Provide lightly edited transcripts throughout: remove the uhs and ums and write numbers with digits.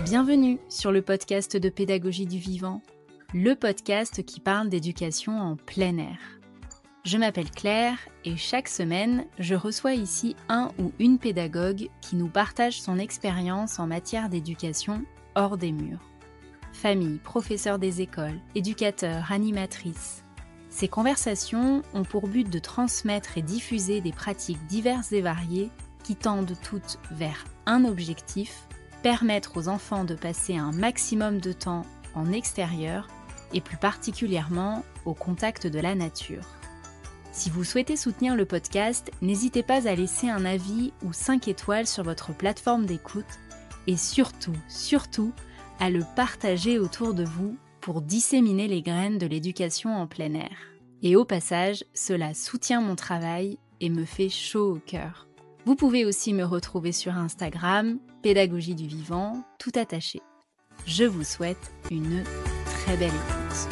Bienvenue sur le podcast de Pédagogie du Vivant, le podcast qui parle d'éducation en plein air. Je m'appelle Claire et chaque semaine, je reçois ici un ou une pédagogue qui nous partage son expérience en matière d'éducation hors des murs. Famille, professeurs des écoles, éducateurs, animatrices. Ces conversations ont pour but de transmettre et diffuser des pratiques diverses et variées qui tendent toutes vers un objectif, permettre aux enfants de passer un maximum de temps en extérieur et plus particulièrement au contact de la nature. Si vous souhaitez soutenir le podcast, n'hésitez pas à laisser un avis ou 5 étoiles sur votre plateforme d'écoute et surtout, à le partager autour de vous pour disséminer les graines de l'éducation en plein air. Et au passage, cela soutient mon travail et me fait chaud au cœur. Vous pouvez aussi me retrouver sur Instagram, Pédagogie du Vivant, tout attaché. Je vous souhaite une très belle écoute.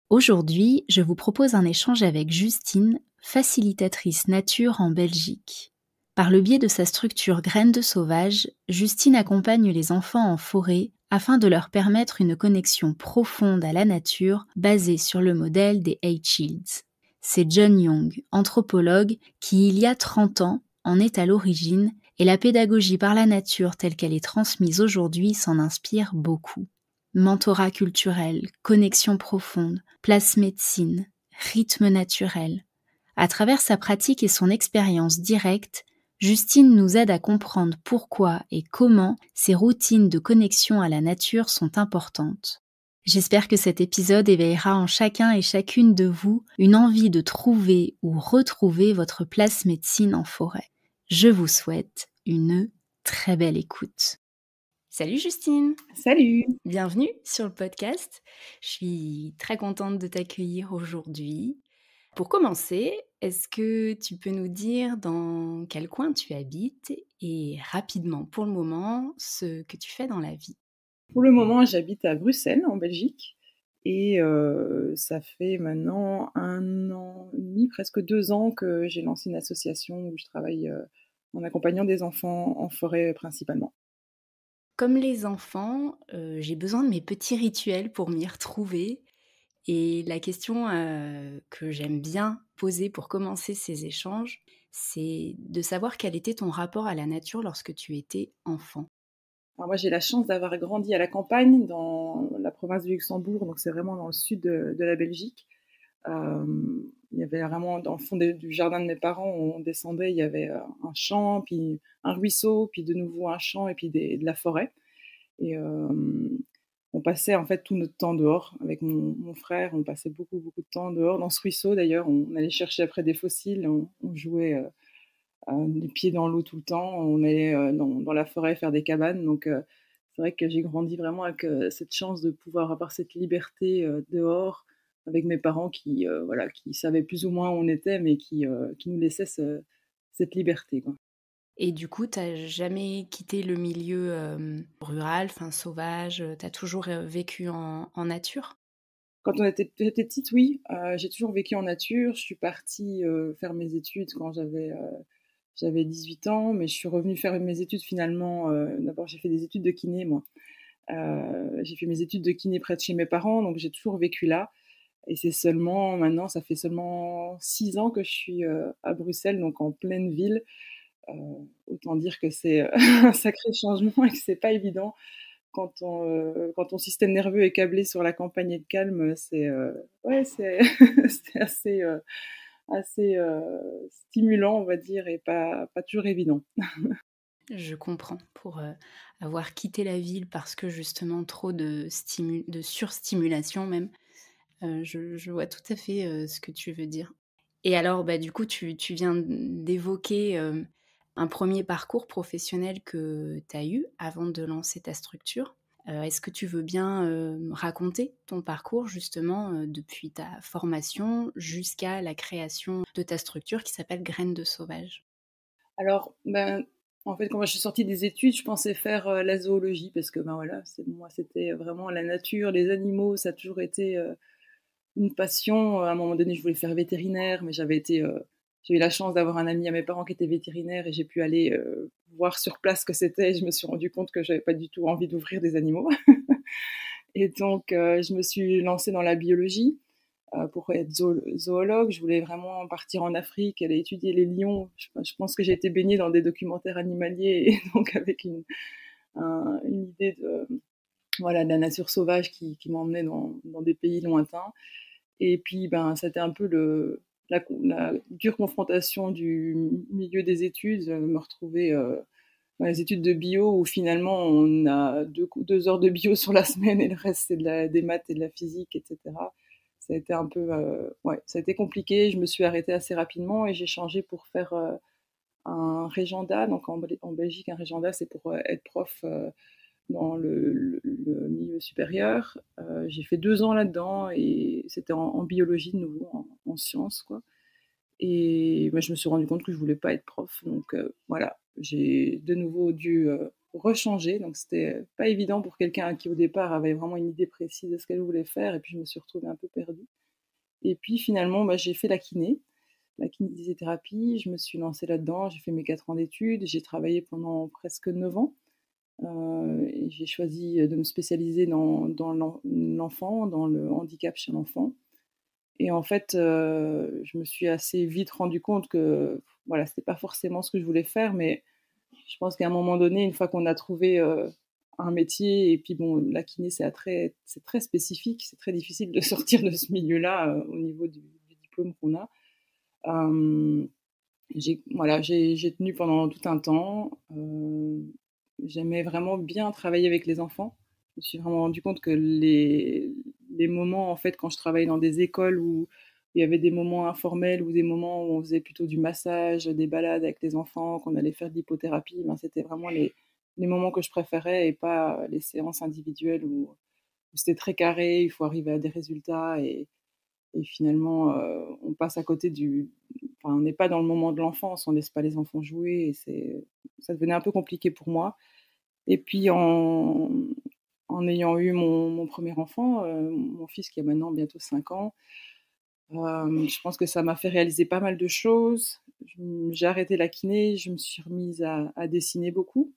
Aujourd'hui, je vous propose un échange avec Justine, facilitatrice nature en Belgique. Par le biais de sa structure Graines de Sauvage, Justine accompagne les enfants en forêt afin de leur permettre une connexion profonde à la nature basée sur le modèle des 8 Shields. C'est John Young, anthropologue, qui il y a 30 ans en est à l'origine et la pédagogie par la nature telle qu'elle est transmise aujourd'hui s'en inspire beaucoup. Mentorat culturel, connexion profonde, place médecine, rythme naturel. À travers sa pratique et son expérience directe, Justine nous aide à comprendre pourquoi et comment ces routines de connexion à la nature sont importantes. J'espère que cet épisode éveillera en chacun et chacune de vous une envie de trouver ou retrouver votre place médecine en forêt. Je vous souhaite une très belle écoute. Salut Justine! Salut! Bienvenue sur le podcast. Je suis très contente de t'accueillir aujourd'hui. Pour commencer, est-ce que tu peux nous dire dans quel coin tu habites et rapidement, pour le moment, ce que tu fais dans la vie? Pour le moment, j'habite à Bruxelles, en Belgique, et ça fait maintenant 1 an et demi, presque 2 ans que j'ai lancé une association où je travaille en accompagnant des enfants en forêt principalement. Comme les enfants, j'ai besoin de mes petits rituels pour m'y retrouver. Et la question que j'aime bien poser pour commencer ces échanges, c'est de savoir quel était ton rapport à la nature lorsque tu étais enfant. Alors moi, j'ai la chance d'avoir grandi à la campagne, dans la province du Luxembourg, donc c'est vraiment dans le sud de la Belgique. Il y avait vraiment, dans le fond du jardin de mes parents, on descendait, il y avait un champ, puis un ruisseau, puis de nouveau un champ, et puis de la forêt. Et on passait en fait tout notre temps dehors avec mon frère. On passait beaucoup de temps dehors, dans ce ruisseau d'ailleurs. On allait chercher après des fossiles, on jouait les pieds dans l'eau tout le temps. On allait dans la forêt faire des cabanes. Donc c'est vrai que j'ai grandi vraiment avec cette chance de pouvoir avoir cette liberté dehors, avec mes parents qui savaient plus ou moins où on était, mais qui nous laissaient cette liberté, quoi. Et du coup, t'as jamais quitté le milieu rural, sauvage, t'as toujours vécu en nature? Quand j'étais petite, oui, j'ai toujours vécu en nature. Je suis partie faire mes études quand j'avais 18 ans, mais je suis revenue faire mes études finalement. D'abord, j'ai fait des études de kiné, moi. J'ai fait mes études de kiné près de chez mes parents, donc j'ai toujours vécu là. Et c'est seulement maintenant, ça fait seulement 6 ans que je suis à Bruxelles, donc en pleine ville. Autant dire que c'est un sacré changement et que c'est pas évident quand ton système nerveux est câblé sur la campagne et le calme. C'est c'est assez stimulant, on va dire, et pas toujours évident. Je comprends. Pour avoir quitté la ville parce que justement trop de surstimulation même, je vois tout à fait ce que tu veux dire. Et alors, du coup, tu viens d'évoquer un premier parcours professionnel que tu as eu avant de lancer ta structure. Est-ce que tu veux bien raconter ton parcours justement depuis ta formation jusqu'à la création de ta structure qui s'appelle Graines de Sauvage? Alors, en fait, quand je suis sortie des études, je pensais faire la zoologie parce que, voilà, moi, c'était vraiment la nature, les animaux, ça a toujours été une passion. À un moment donné, je voulais faire vétérinaire, mais j'avais été j'ai eu la chance d'avoir un ami à mes parents qui était vétérinaire et j'ai pu aller voir sur place ce que c'était. Et je me suis rendu compte que j'avais pas du tout envie d'ouvrir des animaux. Et donc, je me suis lancée dans la biologie pour être zoologue. Je voulais vraiment partir en Afrique, aller étudier les lions. Je pense que j'ai été baignée dans des documentaires animaliers et donc avec une idée de, voilà, de la nature sauvage qui m'emmenait dans des pays lointains. Et puis, ben, c'était un peu la dure confrontation du milieu des études, me retrouver dans les études de bio où finalement on a 2 heures de bio sur la semaine et le reste c'est des maths et de la physique, etc. Ça a été un peu, ouais, ça a été compliqué. Je me suis arrêtée assez rapidement et j'ai changé pour faire un régenda. Donc en Belgique, un régenda, c'est pour être prof dans le milieu supérieur. J'ai fait 2 ans là-dedans et c'était en biologie de nouveau, en sciences, quoi. Et moi, je me suis rendu compte que je voulais pas être prof. Donc voilà, j'ai de nouveau dû rechanger. Donc c'était pas évident pour quelqu'un qui au départ avait vraiment une idée précise de ce qu'elle voulait faire. Et puis je me suis retrouvée un peu perdue. Et puis finalement, bah, j'ai fait la kinésithérapie. Je me suis lancée là-dedans. J'ai fait mes 4 ans d'études. J'ai travaillé pendant presque 9 ans. Et j'ai choisi de me spécialiser dans l'enfant, dans le handicap chez l'enfant. Et en fait, je me suis assez vite rendu compte que voilà, c'était pas forcément ce que je voulais faire, mais je pense qu'à un moment donné, une fois qu'on a trouvé un métier, et puis bon, la kiné, c'est très spécifique, c'est très difficile de sortir de ce milieu-là au niveau du diplôme qu'on a. Euh, voilà, j'ai tenu pendant tout un temps. J'aimais vraiment bien travailler avec les enfants. Je me suis vraiment rendu compte que les moments, en fait, quand je travaillais dans des écoles où il y avait des moments informels ou des moments où on faisait plutôt du massage, des balades avec les enfants, qu'on allait faire de l'hypothérapie, ben, c'était vraiment les moments que je préférais et pas les séances individuelles où c'était très carré, il faut arriver à des résultats et finalement, on passe à côté enfin, on n'est pas dans le moment de l'enfance, on laisse pas les enfants jouer et ça devenait un peu compliqué pour moi. Et puis en ayant eu mon premier enfant, mon fils qui a maintenant bientôt 5 ans, je pense que ça m'a fait réaliser pas mal de choses. J'ai arrêté la kiné, je me suis remise à dessiner beaucoup.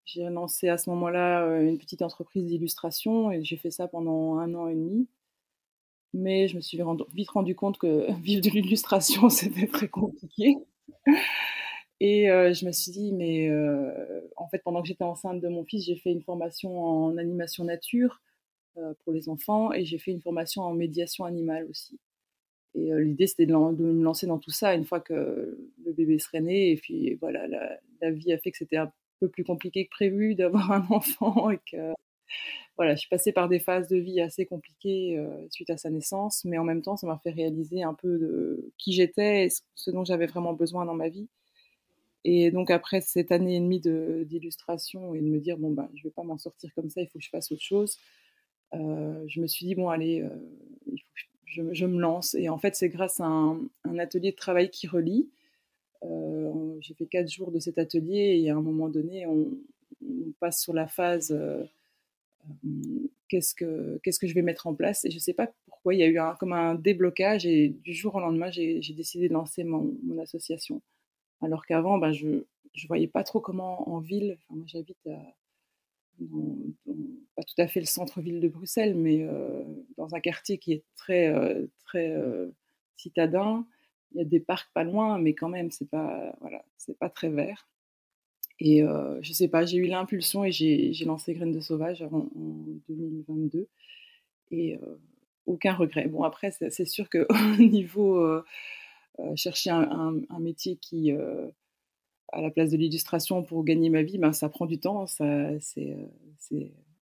J'ai lancé à ce moment-là, une petite entreprise d'illustration et j'ai fait ça pendant 1 an et demi. Mais je me suis vite rendu compte que vivre de l'illustration, c'était très compliqué. Et je me suis dit, mais en fait, pendant que j'étais enceinte de mon fils, j'ai fait une formation en animation nature pour les enfants et j'ai fait une formation en médiation animale aussi. Et l'idée, c'était de me lancer dans tout ça une fois que le bébé serait né. Et puis voilà, la vie a fait que c'était un peu plus compliqué que prévu d'avoir un enfant et que voilà, je suis passée par des phases de vie assez compliquées suite à sa naissance, mais en même temps, ça m'a fait réaliser un peu de qui j'étais et ce dont j'avais vraiment besoin dans ma vie. Et donc après cette année et demie d'illustration et de me dire bon ben je vais pas m'en sortir comme ça, il faut que je fasse autre chose. Je me suis dit bon allez, il faut que je me lance. Et en fait c'est grâce à un atelier de travail qui relie. J'ai fait 4 jours de cet atelier et à un moment donné on passe sur la phase qu'est-ce que je vais mettre en place. Et je ne sais pas pourquoi, il y a eu comme un déblocage et du jour au lendemain, j'ai décidé de lancer mon association. Alors qu'avant, ben, je ne voyais pas trop comment en ville, enfin, moi j'habite dans pas tout à fait le centre-ville de Bruxelles, mais dans un quartier qui est très citadin. Il y a des parcs pas loin, mais quand même, voilà, c'est pas très vert. Et je sais pas, j'ai eu l'impulsion et j'ai lancé Graines de Sauvage en 2022 et aucun regret. Bon après c'est sûr qu'au niveau, chercher un métier qui, à la place de l'illustration pour gagner ma vie, ben, ça prend du temps, c'est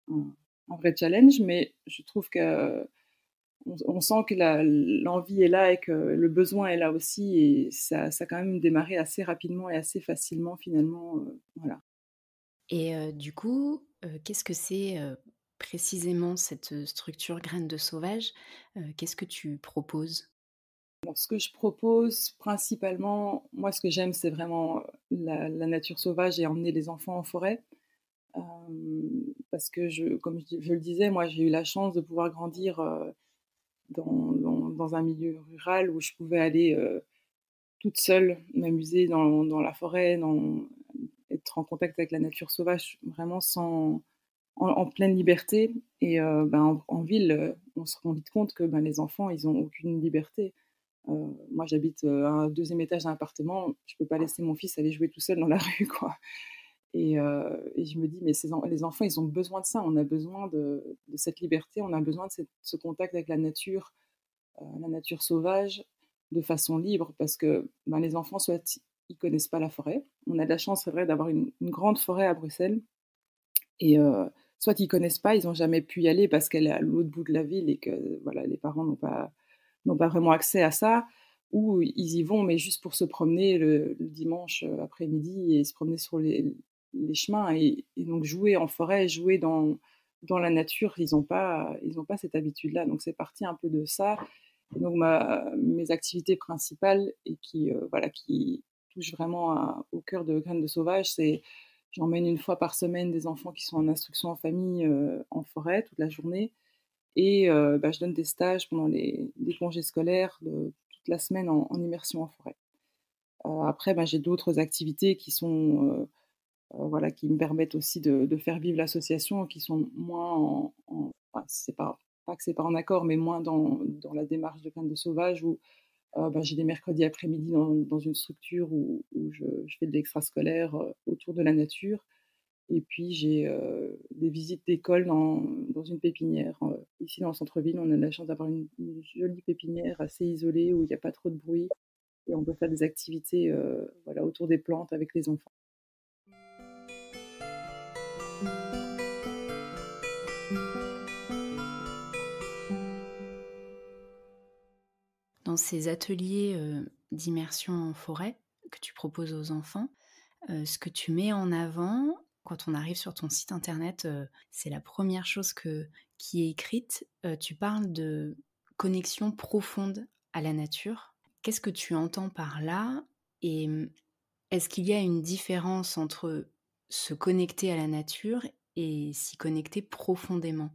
un vrai challenge, mais je trouve qu'on sent que l'envie est là et que le besoin est là aussi et ça a quand même démarré assez rapidement et assez facilement finalement, voilà. Et du coup, qu'est-ce que c'est, précisément cette, structure Graines de Sauvage? Qu'est-ce que tu proposes? Alors, ce que je propose principalement, moi, ce que j'aime, c'est vraiment la nature sauvage et emmener les enfants en forêt. Parce que, comme je le disais, moi, j'ai eu la chance de pouvoir grandir dans un milieu rural où je pouvais aller toute seule, m'amuser dans la forêt, être en contact avec la nature sauvage, vraiment en pleine liberté. Et en ville, on se rend vite compte que les enfants, ils ont aucune liberté. Moi, j'habite à un deuxième étage d'un appartement, je peux pas laisser mon fils aller jouer tout seul dans la rue, quoi. Et je me dis: «Mais les enfants, ils ont besoin de ça. On a besoin de cette liberté, on a besoin de ce contact avec la nature sauvage, de façon libre». Parce que, les enfants, soit ils connaissent pas la forêt. On a de la chance, c'est vrai, d'avoir une grande forêt à Bruxelles. Et soit ils connaissent pas, ils ont jamais pu y aller parce qu'elle est à l'autre bout de la ville et que, voilà, les parents n'ont pas vraiment accès à ça, ou ils y vont, mais juste pour se promener le dimanche, après-midi, et se promener sur les chemins, et donc jouer en forêt, jouer dans la nature, ils ont pas cette habitude-là. Donc c'est parti un peu de ça. Et donc mes activités principales, et qui touchent vraiment au cœur de Graines de Sauvage, c'est j'emmène une fois par semaine des enfants qui sont en instruction en famille, en forêt toute la journée. Et je donne des stages pendant les congés scolaires, toute la semaine en immersion en forêt. Après, j'ai d'autres activités qui sont, voilà, qui me permettent aussi de faire vivre l'association, qui sont moins enfin, c'est pas que c'est pas en accord, mais moins dans la démarche de Graines de Sauvage, où j'ai des mercredis après-midi dans une structure où je fais de l'extrascolaire, autour de la nature. Et puis j'ai, des visites d'école dans une pépinière, ici dans le centre-ville. On a la chance d'avoir une jolie pépinière assez isolée où il y a pas trop de bruit, et on peut faire des activités, voilà, autour des plantes avec les enfants. Dans ces ateliers, d'immersion en forêt que tu proposes aux enfants, ce que tu mets en avant quand on arrive sur ton site internet, c'est la première chose qui est écrite. Tu parles de connexion profonde à la nature. Qu'est-ce que tu entends par là? Et est-ce qu'il y a une différence entre se connecter à la nature et s'y connecter profondément?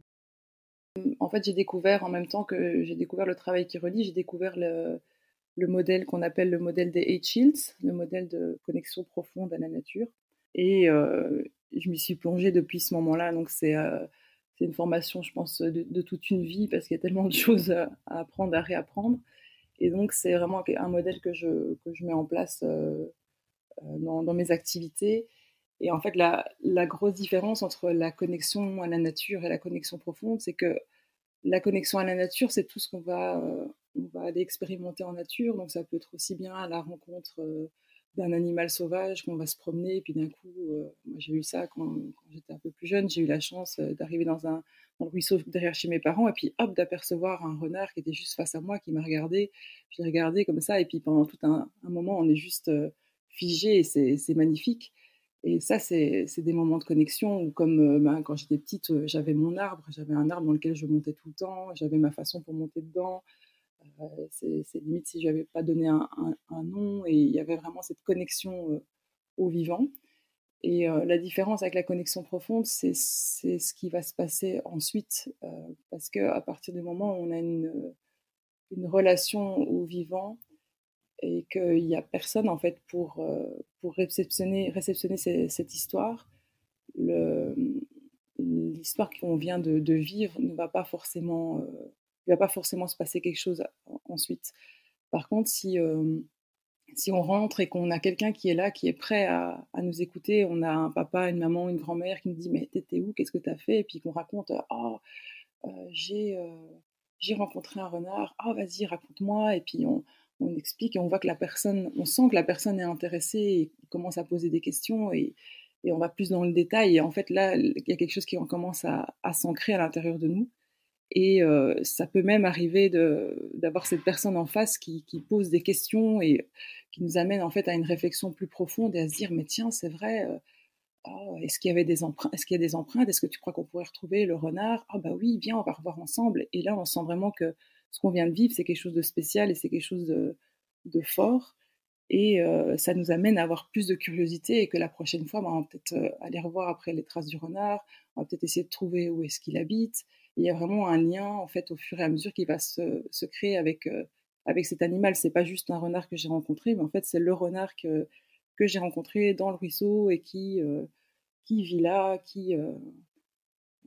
En fait, j'ai découvert, en même temps que j'ai découvert le travail qui relie, j'ai découvert le modèle qu'on appelle le modèle des 8 Shields, le modèle de connexion profonde à la nature. Et je m'y suis plongée depuis ce moment-là. Donc c'est une formation, je pense, de toute une vie, parce qu'il y a tellement de choses à apprendre, à réapprendre. Et donc c'est vraiment un modèle que je mets en place, dans mes activités. Et en fait, la grosse différence entre la connexion à la nature et la connexion profonde, c'est que la connexion à la nature, c'est tout ce qu'on va aller expérimenter en nature. Donc ça peut être aussi bien à la rencontre, d'un animal sauvage, qu'on va se promener, et puis d'un coup, moi j'ai eu ça quand j'étais un peu plus jeune. J'ai eu la chance, d'arriver dans le ruisseau derrière chez mes parents, et puis hop, d'apercevoir un renard qui était juste face à moi, qui m'a regardé. Je l'ai regardé comme ça, et puis pendant tout un moment, on est juste, figé, et c'est magnifique. Et ça, c'est des moments de connexion où, comme, quand j'étais petite, j'avais un arbre dans lequel je montais tout le temps, j'avais ma façon pour monter dedans. C'est limite si je lui avais pas donné un nom, et il y avait vraiment cette connexion, au vivant. Et la différence avec la connexion profonde, c'est ce qui va se passer ensuite, parce qu'à partir du moment où on a une relation au vivant, et qu'il y a personne, en fait, pour réceptionner cette histoire, le l'histoire qu'on vient de vivre ne va pas forcément, il va pas forcément se passer quelque chose ensuite. Par contre, si on rentre et qu'on a quelqu'un qui est là, qui est prêt à nous écouter, on a un papa, une maman, une grand-mère qui nous dit: «Mais tu étais où? Qu'est-ce que tu as fait?» Et puis qu'on raconte: «Oh, j'ai rencontré un renard. Ah, vas-y, raconte-moi». Et puis on explique, et on voit que on sent que la personne est intéressée et commence à poser des questions, et on va plus dans le détail. Et en fait, là, il y a quelque chose qui commence à s'ancrer à l'intérieur de nous. Et ça peut même arriver d'avoir cette personne en face qui pose des questions, et qui nous amène en fait à une réflexion plus profonde, et à se dire: «Mais tiens, c'est vrai, oh, est-ce qu'il y avait des empreintes? Est-ce qu'il y a des empreintes? Est-ce que tu crois qu'on pourrait retrouver le renard? Ah bah oui, viens, on va revoir ensemble». Et là, on sent vraiment que ce qu'on vient de vivre, c'est quelque chose de spécial, et c'est quelque chose de fort. Et ça nous amène à avoir plus de curiosité, et que la prochaine fois, on va peut-être, aller revoir après les traces du renard. On va peut-être essayer de trouver où est-ce qu'il habite. Et il y a vraiment un lien, en fait, au fur et à mesure, qui va se créer avec cet animal. C'est pas juste un renard que j'ai rencontré, mais en fait, c'est le renard que j'ai rencontré dans le ruisseau et qui vit là,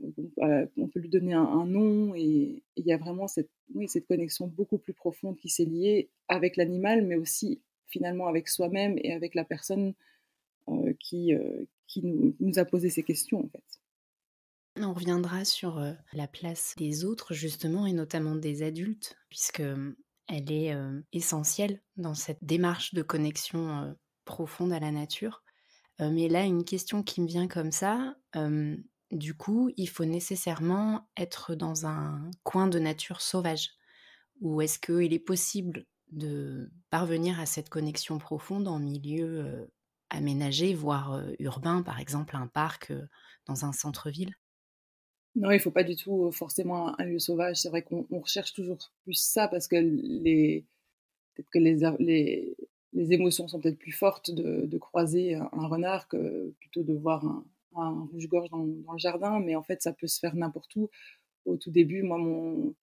on peut lui donner un nom et il y a vraiment cette connexion beaucoup plus profonde qui s'est liée avec l'animal, mais aussi finalement avec soi-même et avec la personne qui nous a posé ces questions en fait. On reviendra sur, la place des autres justement et notamment des adultes puisque, elle est, essentielle dans cette démarche de connexion, profonde à la nature. Mais là, une question qui me vient comme ça, du coup, il faut nécessairement être dans un coin de nature sauvage? Ou est-ce qu'il est possible de parvenir à cette connexion profonde en milieu, aménagé, voire, urbain, par exemple un parc, dans un centre-ville? Non, il faut pas du tout, forcément un lieu sauvage. C'est vrai qu'on recherche toujours plus ça parce que les peut-être que les émotions sont peut-être plus fortes de croiser un renard que plutôt de voir un rouge-gorge dans le jardin, mais en fait, ça peut se faire n'importe où. Au tout début, moi, on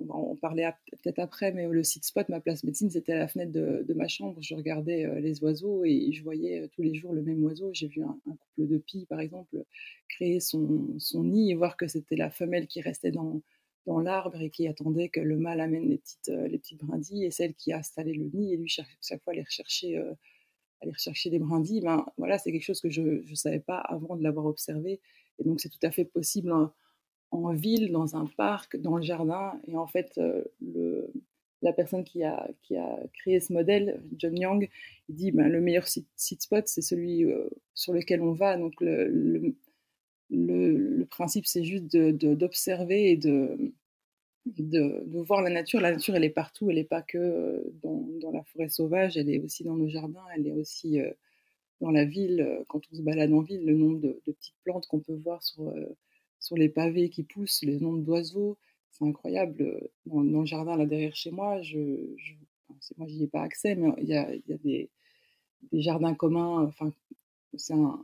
va en parler peut-être après, mais le site spot, ma place médecine, c'était à la fenêtre de ma chambre. Je regardais les oiseaux et je voyais tous les jours le même oiseau. J'ai vu un couple de pies, par exemple, créer son nid et voir que c'était la femelle qui restait dans l'arbre et qui attendait que le mâle amène les petites brindilles et celle qui a installé le nid et lui chaque fois aller rechercher des brindilles. Ben, voilà, c'est quelque chose que je ne savais pas avant de l'avoir observé. Et donc, c'est tout à fait possible en ville, dans un parc, dans le jardin. Et en fait, la personne qui a créé ce modèle, John Young, il dit ben, le meilleur site spot, c'est celui sur lequel on va. Donc le principe, c'est juste d'observer et de voir la nature. La nature, elle est partout, elle n'est pas que dans la forêt sauvage, elle est aussi dans nos jardins, elle est aussi dans la ville, quand on se balade en ville, le nombre de petites plantes qu'on peut voir sur les pavés qui poussent, le nombre d'oiseaux, c'est incroyable. Dans le jardin, là, derrière chez moi, enfin, moi, j'y ai pas accès, mais il y a des jardins communs, enfin, c'est un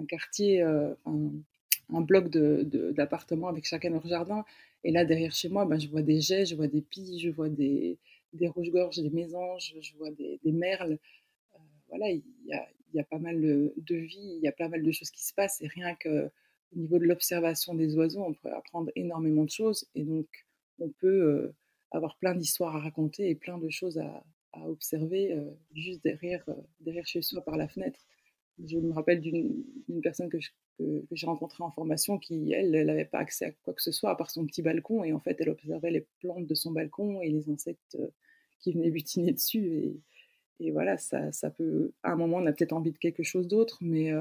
quartier, un bloc d'appartements avec chacun leur jardin. Et là, derrière chez moi, ben, je vois des geais, je vois des pies, je vois des rouges-gorges, des mésanges, je vois des merles. Voilà, il y a pas mal de vie, il y a pas mal de choses qui se passent et rien qu'au niveau de l'observation des oiseaux, on peut apprendre énormément de choses et donc on peut avoir plein d'histoires à raconter et plein de choses à observer juste derrière chez soi par la fenêtre. Je me rappelle d'une personne que j'ai rencontrée en formation qui, elle n'avait pas accès à quoi que ce soit à part son petit balcon et en fait, elle observait les plantes de son balcon et les insectes qui venaient butiner dessus et voilà, ça peut à un moment, on a peut-être envie de quelque chose d'autre, mais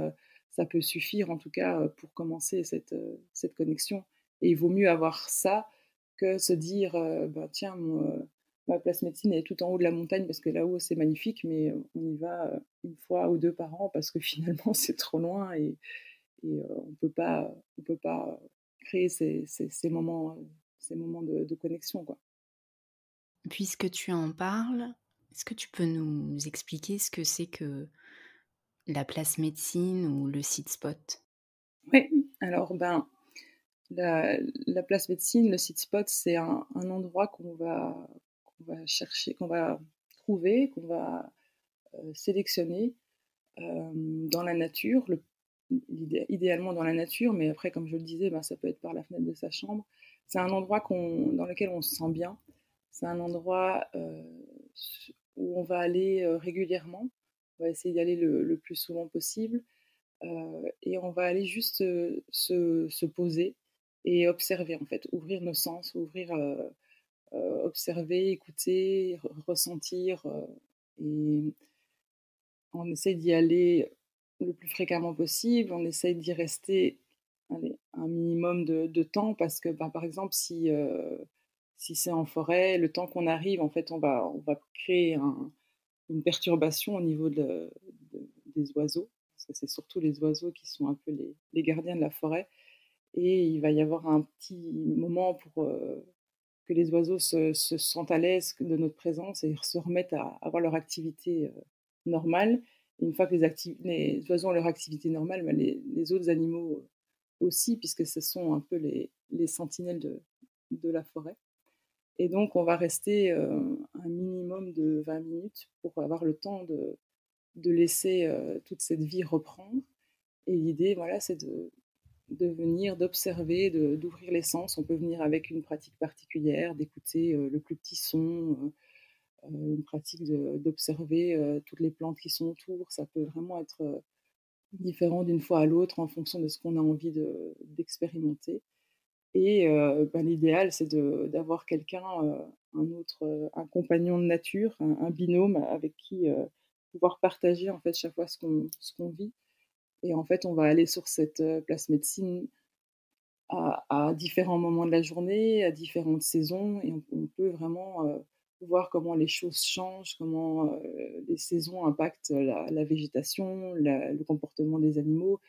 ça peut suffire en tout cas, pour commencer cette connexion et il vaut mieux avoir ça que se dire, «Bah, tiens, ma place médecine elle est tout en haut de la montagne parce que là-haut, c'est magnifique, mais on y va, 1 fois ou 2 par an parce que finalement, c'est trop loin et on peut pas créer ces moments de connexion, quoi». Puisque tu en parles, est-ce que tu peux nous expliquer ce que c'est que la place médecine ou le site spot? Oui, alors, ben, la place médecine, le site spot, c'est un endroit qu'on va chercher, qu'on va trouver, qu'on va, sélectionner, dans la nature, idéalement dans la nature, mais après, comme je le disais, ben, ça peut être par la fenêtre de sa chambre. C'est un endroit dans lequel on se sent bien. C'est un endroit, où on va aller, régulièrement. On va essayer d'y aller le plus souvent possible. Et on va aller juste se poser et observer en fait, ouvrir nos sens, observer, écouter, ressentir, et on essaie d'y aller le plus fréquemment possible. On essaye d'y rester, allez, un minimum de temps parce que, ben, par exemple, si c'est en forêt, le temps qu'on arrive, en fait, on va créer une perturbation au niveau des oiseaux, parce que c'est surtout les oiseaux qui sont un peu les gardiens de la forêt. Et il va y avoir un petit moment pour que les oiseaux se sentent à l'aise de notre présence et se remettent à avoir leur activité normale. Et une fois que les oiseaux ont leur activité normale, ben, les autres animaux aussi, puisque ce sont un peu les sentinelles de la forêt. Et donc, on va rester un minimum de 20 minutes pour avoir le temps de laisser toute cette vie reprendre. Et l'idée, voilà, c'est de venir, d'observer, d'ouvrir les sens. On peut venir avec une pratique particulière, d'écouter le plus petit son, une pratique d'observer toutes les plantes qui sont autour. Ça peut vraiment être différent d'une fois à l'autre en fonction de ce qu'on a envie d'expérimenter. Et l'idéal, c'est d'avoir quelqu'un, un autre, un compagnon de nature, un binôme avec qui pouvoir partager en fait chaque fois ce qu'on vit. Et en fait, on va aller sur cette place médecine à différents moments de la journée, à différentes saisons, et on peut vraiment voir comment les choses changent, comment les saisons impactent la végétation, le comportement des animaux.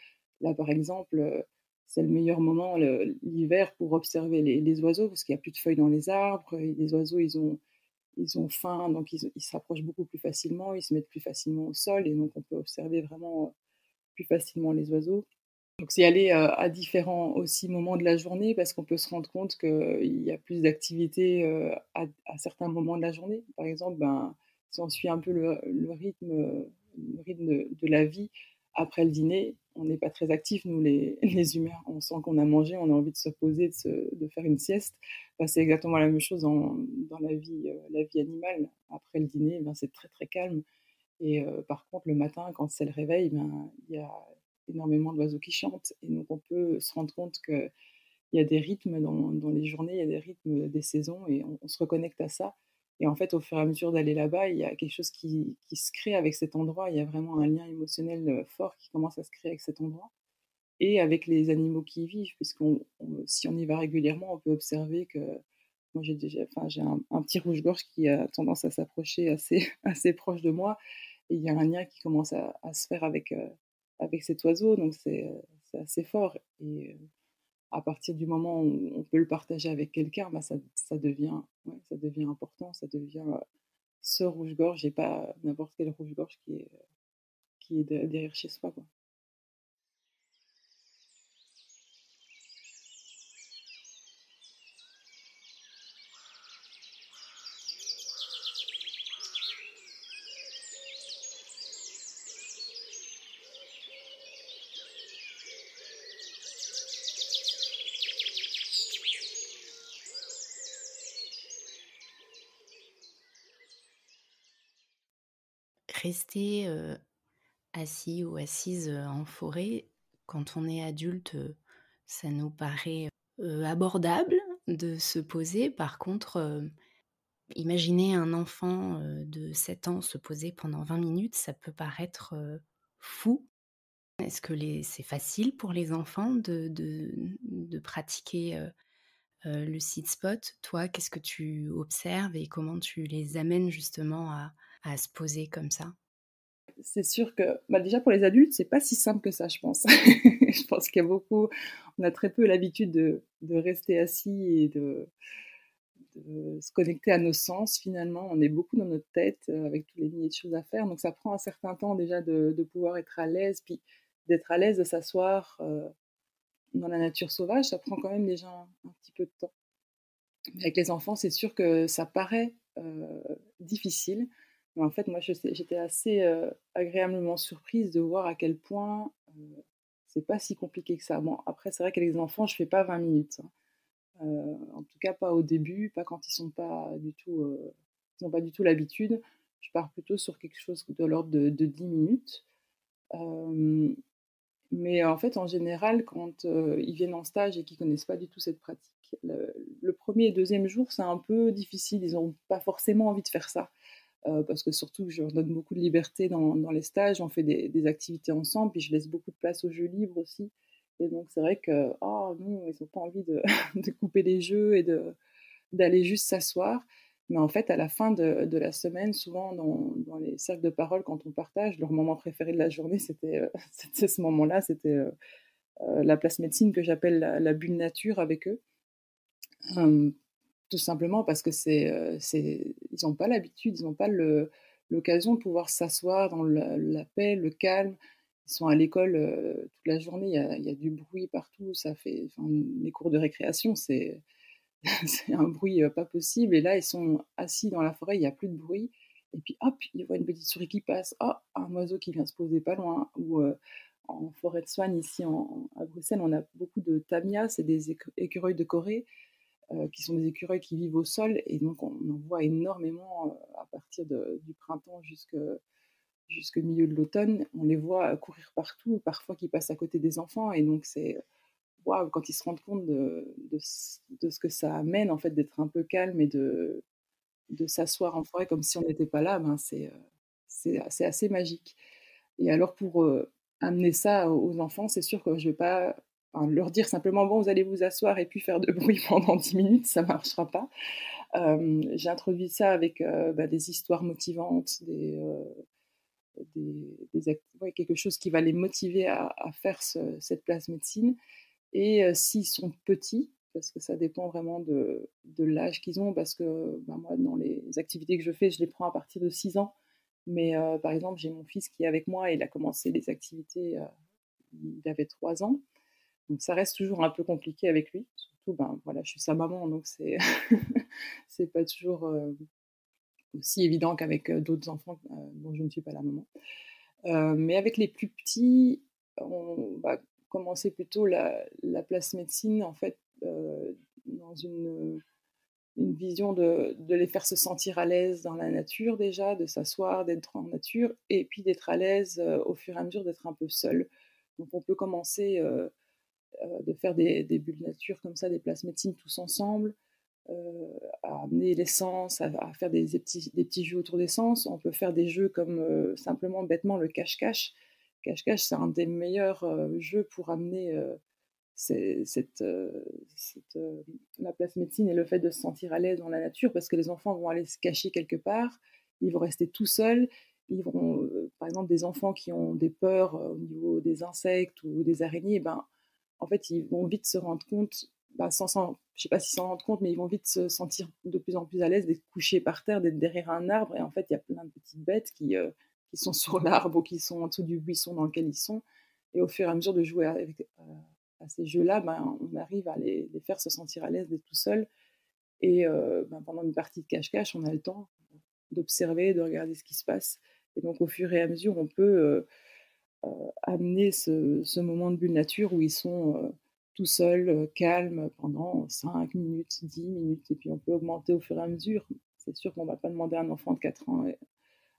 Là, par exemple, c'est le meilleur moment, l'hiver, pour observer les oiseaux, parce qu'il n'y a plus de feuilles dans les arbres, et les oiseaux, ils ont faim, donc ils s'approchent beaucoup plus facilement, ils se mettent plus facilement au sol, et donc on peut observer vraiment plus facilement les oiseaux. Donc c'est aller à différents aussi moments de la journée, parce qu'on peut se rendre compte qu'il y a plus d'activités à certains moments de la journée. Par exemple, si on suit un peu le rythme de la vie, après le dîner, on n'est pas très actifs, nous les humains. On sent qu'on a mangé, on a envie de se poser, de faire une sieste. C'est exactement la même chose dans la vie animale. Après le dîner, c'est très très calme. Et par contre, le matin, quand c'est le réveil, il y a énormément d'oiseaux qui chantent, et donc on peut se rendre compte qu'il y a des rythmes dans les journées, il y a des rythmes des saisons, et on se reconnecte à ça. Et en fait, au fur et à mesure d'aller là-bas, il y a quelque chose qui se crée avec cet endroit. Il y a vraiment un lien émotionnel fort qui commence à se créer avec cet endroit et avec les animaux qui y vivent, si on y va régulièrement, on peut observer que moi j'ai un petit rouge-gorge qui a tendance à s'approcher assez, assez proche de moi, et il y a un lien qui commence à se faire avec cet oiseau, donc c'est assez fort. Et à partir du moment où on peut le partager avec quelqu'un, ça devient, ouais, ça devient important, ça devient ce rouge-gorge, et pas n'importe quel rouge-gorge qui est derrière chez soi, quoi. Rester assis ou assise en forêt, quand on est adulte, ça nous paraît abordable de se poser. Par contre, imaginer un enfant de 7 ans se poser pendant 20 minutes, ça peut paraître fou. Est-ce que c'est facile pour les enfants de pratiquer le sit spot? Toi, qu'est-ce que tu observes et comment tu les amènes justement à se poser comme ça? C'est sûr que, déjà pour les adultes, c'est pas si simple que ça, je pense. Je pense qu'il y a beaucoup on a très peu l'habitude de rester assis et de se connecter à nos sens finalement. On est beaucoup dans notre tête, avec tous les milliers de choses à faire, donc ça prend un certain temps déjà de pouvoir être à l'aise, puis d'être à l'aise de s'asseoir, dans la nature sauvage, ça prend quand même déjà un petit peu de temps. Mais avec les enfants, c'est sûr que ça paraît difficile, mais en fait, moi, j'étais assez agréablement surprise de voir à quel point c'est pas si compliqué que ça. Bon, après, c'est vrai qu'avec les enfants, je fais pas 20 minutes, hein. En tout cas, pas au début, pas quand ils n'ont pas du tout l'habitude. Je pars plutôt sur quelque chose de l'ordre de 10 minutes. Euh, mais en fait, en général, quand ils viennent en stage et qu'ils connaissent pas du tout cette pratique, le 1er et 2e jour, c'est un peu difficile. Ils ont pas forcément envie de faire ça, parce que surtout, je leur donne beaucoup de liberté dans les stages. On fait des activités ensemble, puis je laisse beaucoup de place au jeu libre aussi. Et donc, c'est vrai que, oh non, ils ont pas envie de de couper les jeux et d'aller juste s'asseoir. Mais en fait, à la fin de la semaine, souvent dans les cercles de parole, quand on partage, leur moment préféré de la journée, c'était c'était ce moment-là, c'était la place médecine que j'appelle la bulle nature avec eux. Euh, Tout simplement parce que ils n'ont pas l'habitude, ils n'ont pas l'occasion de pouvoir s'asseoir dans la paix, le calme. Ils sont à l'école toute la journée, il y a du bruit partout, ça fait, enfin, les cours de récréation, c'est c'est un bruit, pas possible et là, ils sont assis dans la forêt, il y a plus de bruit et puis hop, ils voient une petite souris qui passe. Oh, un oiseau qui vient se poser pas loin ou, en forêt de Swan ici à Bruxelles, on a beaucoup de tamias, c'est des écureuils de Corée, qui sont des écureuils qui vivent au sol et donc on en voit énormément, à partir du printemps jusqu'au milieu de l'automne. On les voit, courir partout, parfois qui passent à côté des enfants et donc c'est waouh, quand ils se rendent compte de ce que ça amène, en fait, d'être un peu calme et de s'asseoir en forêt comme si on n'était pas là, ben, c'est assez magique et alors pour, amener ça aux enfants, c'est sûr que je vais pas, enfin, leur dire simplement: «Bon, vous allez vous asseoir et puis faire de bruit pendant 10 minutes», ça marchera pas. J'ai introduit ça avec, des histoires motivantes, ouais, quelque chose qui va les motiver à faire cette place médecine et s'ils sont petits, parce que ça dépend vraiment de l'âge qu'ils ont, parce que, moi, dans les activités que je fais, je les prends à partir de 6 ans. Mais par exemple, j'ai mon fils qui est avec moi, il a commencé les activités, il avait 3 ans. Donc ça reste toujours un peu compliqué avec lui. Surtout, voilà, je suis sa maman, donc c'est c'est pas toujours, aussi évident qu'avec, d'autres enfants, dont je ne suis pas la maman. Mais avec les plus petits, on va commencer plutôt la place médecine, en fait, dans une vision de les faire se sentir à l'aise dans la nature déjà, de s'asseoir, d'être en nature et puis d'être à l'aise, au fur et à mesure d'être un peu seul. Donc on peut commencer, de faire des bulles nature comme ça, des places médecine tous ensemble, à amener l'essence, à faire des petits jeux autour d'essence. On peut faire des jeux comme simplement bêtement le cache-cache. Cache-cache, c'est un des meilleurs jeux pour amener cette, la place médecine et le fait de se sentir à l'aise dans la nature parce que les enfants vont aller se cacher quelque part, ils vont rester tout seuls. Ils vont, par exemple, des enfants qui ont des peurs au niveau des insectes ou des araignées, en fait, ils vont vite se rendre compte, je sais pas s'ils s'en rendent compte, mais ils vont vite se sentir de plus en plus à l'aise d'être couchés par terre, d'être derrière un arbre. Et en fait, il y a plein de petites bêtes qui sont sur l'arbre ou qui sont en dessous du buisson dans lequel ils sont. Et au fur et à mesure de jouer à ces jeux-là, on arrive à les faire se sentir à l'aise d'être tout seul. Et pendant une partie de cache-cache, on a le temps d'observer, de regarder ce qui se passe. Et donc, au fur et à mesure, on peut amener ce moment de bulle nature où ils sont tout seuls, calmes pendant 5 minutes, 10 minutes, et puis on peut augmenter au fur et à mesure. C'est sûr qu'on ne va pas demander à un enfant de 4 ans,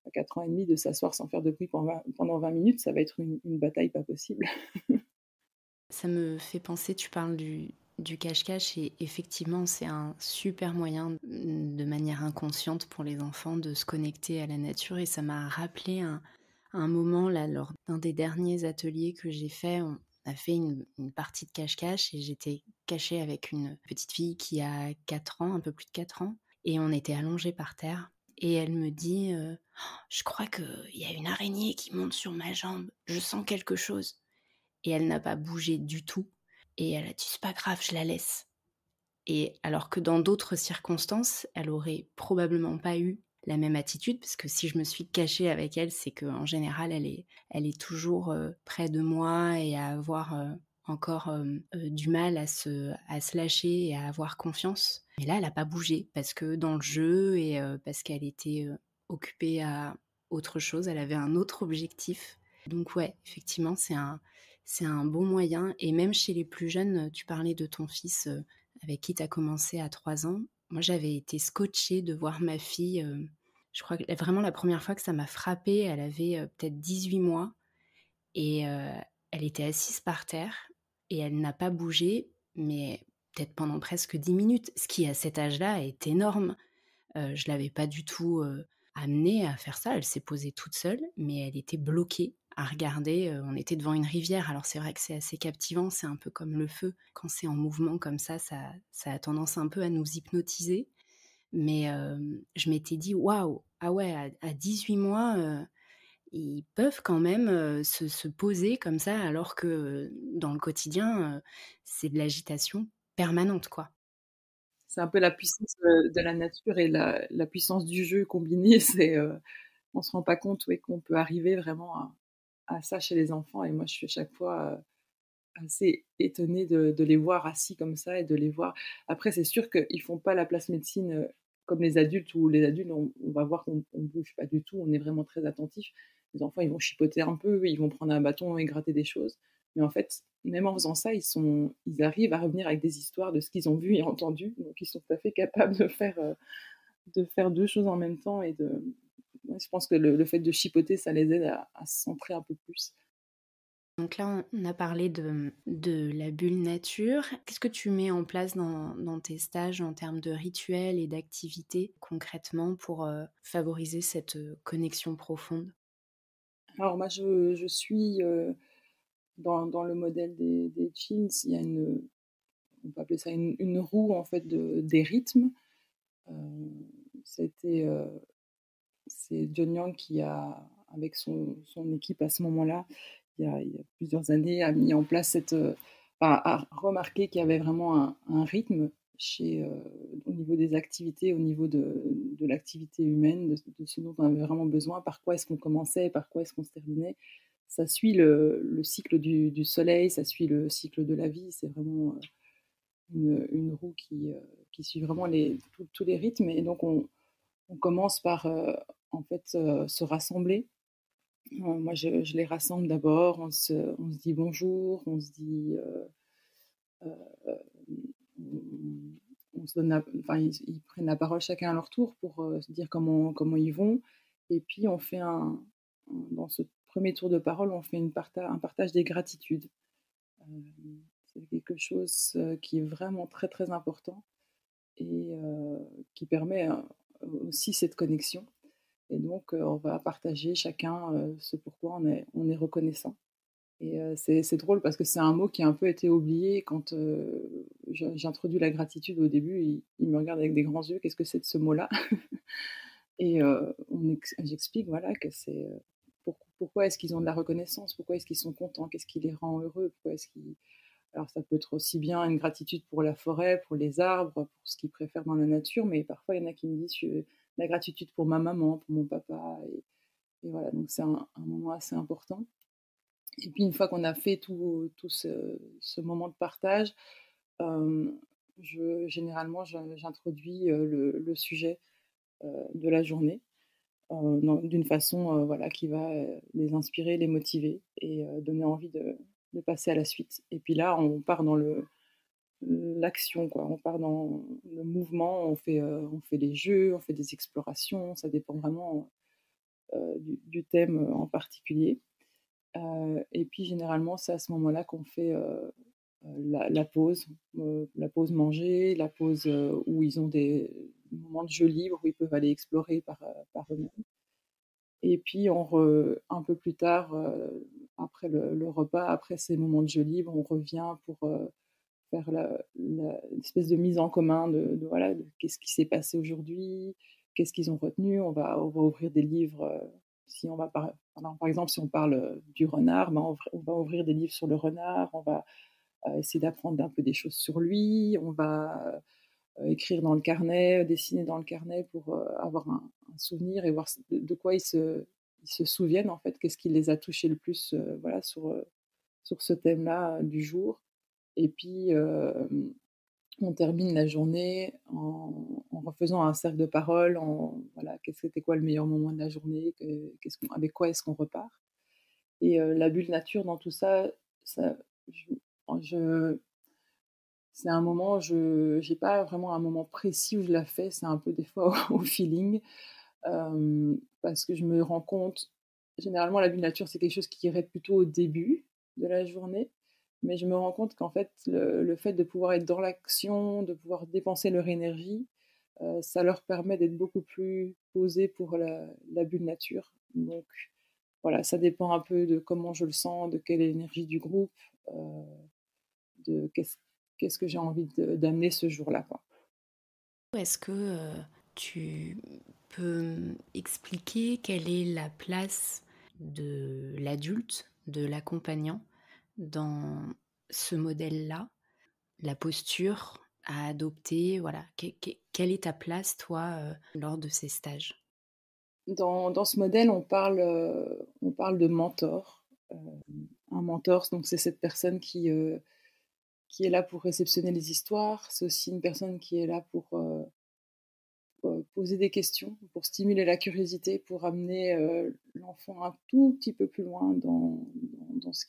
à 4 ans et demi de s'asseoir sans faire de bruit pendant 20 minutes, ça va être une bataille pas possible. Ça me fait penser, tu parles du cache-cache et effectivement, c'est un super moyen, de manière inconsciente pour les enfants de se connecter à la nature et ça m'a rappelé un moment là, lors d'un des derniers ateliers que j'ai fait, on a fait une partie de cache-cache et j'étais cachée avec une petite fille qui a 4 ans, un peu plus de 4 ans et on était allongés par terre et elle me dit, «Je crois qu'il y a une araignée qui monte sur ma jambe, je sens quelque chose». Et elle n'a pas bougé du tout et elle a dit: «C'est pas grave, je la laisse». Et alors que dans d'autres circonstances, elle aurait probablement pas eu la même attitude parce que si je me suis cachée avec elle, c'est qu'en général elle est toujours, près de moi et à avoir, encore, du mal à se lâcher et à avoir confiance. Mais là, elle a pas bougé parce que dans le jeu et parce qu'elle était, occupée à autre chose, elle avait un autre objectif. Donc ouais, effectivement, c'est un bon moyen et même chez les plus jeunes, tu parlais de ton fils, avec qui tu as commencé à 3 ans. Moi, j'avais été scotchée de voir ma fille, je crois que vraiment la première fois que ça m'a frappée, elle avait, peut-être 18 mois et elle était assise par terre et elle n'a pas bougé, mais peut-être pendant presque 10 minutes, ce qui à cet âge-là est énorme. Je l'avais pas du tout, amenée à faire ça. Elle s'est posée toute seule, mais elle était bloquée à regarder, on était devant une rivière, alors c'est vrai que c'est assez captivant, c'est un peu comme le feu. Quand c'est en mouvement comme ça a tendance un peu à nous hypnotiser. Mais, je m'étais dit: «Waouh, ah ouais, à 18 mois, ils peuvent quand même, se poser comme ça alors que, dans le quotidien, c'est de l'agitation permanente, quoi». C'est un peu la puissance de la nature et la puissance du jeu combinée. On se rend pas compte, oui, qu'on peut arriver vraiment à ça chez les enfants. Et moi, je suis à chaque fois assez étonnée de les voir assis comme ça et de les voir après c'est sûr qu'ils font pas la place médecine, comme les adultes où les adultes on va voir qu'on bouge pas du tout, on est vraiment très attentif. Les enfants, ils vont chipoter un peu, ils vont prendre un bâton et gratter des choses. Mais en fait, même en faisant ça, ils arrivent à revenir avec des histoires de ce qu'ils ont vu et entendu, donc ils sont tout à fait capables de faire 2 choses en même temps et ouais, je pense que le fait de chipoter, ça les aide à se centrer un peu plus. Donc là, on a parlé de la bulle nature. Qu'est-ce que tu mets en place dans tes stages en termes de rituels et d'activités concrètement pour favoriser cette connexion profonde? Alors moi, je suis, dans le modèle des Chins, il y a on peut appeler ça une roue en fait des rythmes. Heu, c'était, c'est John Young qui a, avec son équipe à ce moment-là, il y a plusieurs années, a mis en place a remarqué qu'il y avait vraiment un rythme au niveau des activités, au niveau de l'activité humaine, de ce dont on avait vraiment besoin, par quoi est-ce qu'on commençait, par quoi est-ce qu'on se terminait. Ça suit le cycle du soleil, ça suit le cycle de la vie, c'est vraiment, une roue qui suit vraiment tous les rythmes et donc on commence par, en fait, se rassembler. Moi, je les rassemble d'abord, on se dit bonjour, on se dit, on se donne enfin, ils prennent la parole chacun à leur tour pour, se dire comment ils vont et puis on fait dans ce premier tour de parole, on fait un partage des gratitudes. C'est quelque chose, qui est vraiment très, très important et qui permet, aussi cette connexion. Et donc, on va partager chacun, ce pourquoi on est reconnaissant. Et c'est drôle parce que c'est un mot qui a un peu été oublié quand, j'introduis la gratitude au début, il me regarde avec des grands yeux: «Qu'est-ce que c'est de ce mot-là?» Et j'explique voilà que c'est, pourquoi est-ce qu'ils ont de la reconnaissance? Pourquoi est-ce qu'ils sont contents? Qu'est-ce qui les rend heureux? Pourquoi est-ce qu'ils Alors ça peut être aussi bien une gratitude pour la forêt, pour les arbres, pour ce qu'ils préfèrent dans la nature, mais parfois il y en a qui me disent: la gratitude pour ma maman, pour mon papa» et voilà, donc c'est un moment assez important. Et puis une fois qu'on a fait tout ce moment de partage, hem, généralement j'introduis, le sujet, de la journée, d'une façon, voilà, qui va, les inspirer, les motiver et donner envie de passer à la suite. Et puis là, on part dans l'action, quoi. On part dans le mouvement, on fait des jeux, on fait des explorations, ça dépend vraiment, du thème, en particulier. Et puis généralement, c'est à ce moment-là qu'on fait, la pause manger, la pause, où ils ont des moments de jeu libre, où ils peuvent aller explorer par eux-mêmes. Et puis un peu plus tard, après le repas, après ces moments de jeu libre, on revient pour, faire l'espèce de mise en commun voilà, de qu'est-ce qui s'est passé aujourd'hui, qu'est-ce qu'ils ont retenu. On va ouvrir des livres, si on va par exemple, si on parle, du renard, ben, on va ouvrir des livres sur le renard, on va, essayer d'apprendre un peu des choses sur lui, on va, écrire dans le carnet, dessiner dans le carnet pour, avoir un souvenir et voir de quoi ils se souviennent, en fait. Qu'est-ce qui les a touchés le plus, voilà, sur ce thème-là, du jour. Et puis, on termine la journée en refaisant un cercle de parole, voilà, c'était quoi le meilleur moment de la journée, avec quoi est-ce qu'on repart? Et la bulle nature dans tout ça, ça je je c'est un moment, je j'ai pas vraiment un moment précis où je la fais, c'est un peu des fois au feeling, parce que je me rends compte généralement la bulle nature, c'est quelque chose qui irait plutôt au début de la journée, mais je me rends compte qu'en fait, le fait de pouvoir être dans l'action, de pouvoir dépenser leur énergie, ça leur permet d'être beaucoup plus posés pour la bulle nature. Donc voilà, ça dépend un peu de comment je le sens, de quelle est l'énergie du groupe, heu, de qu'est-ce que j'ai envie d'amener ce jour-là, quoi. Est-ce que tu peux expliquer quelle est la place de l'adulte, de l'accompagnant dans ce modèle-là, la posture à adopter, voilà. Quelle est ta place, toi, lors de ces stages? Dans ce modèle, on parle de mentor. Un mentor, donc c'est cette personne qui est là pour réceptionner les histoires. C'est aussi une personne qui est là pour poser des questions, pour stimuler la curiosité, pour amener, l'enfant un tout petit peu plus loin dans dans ce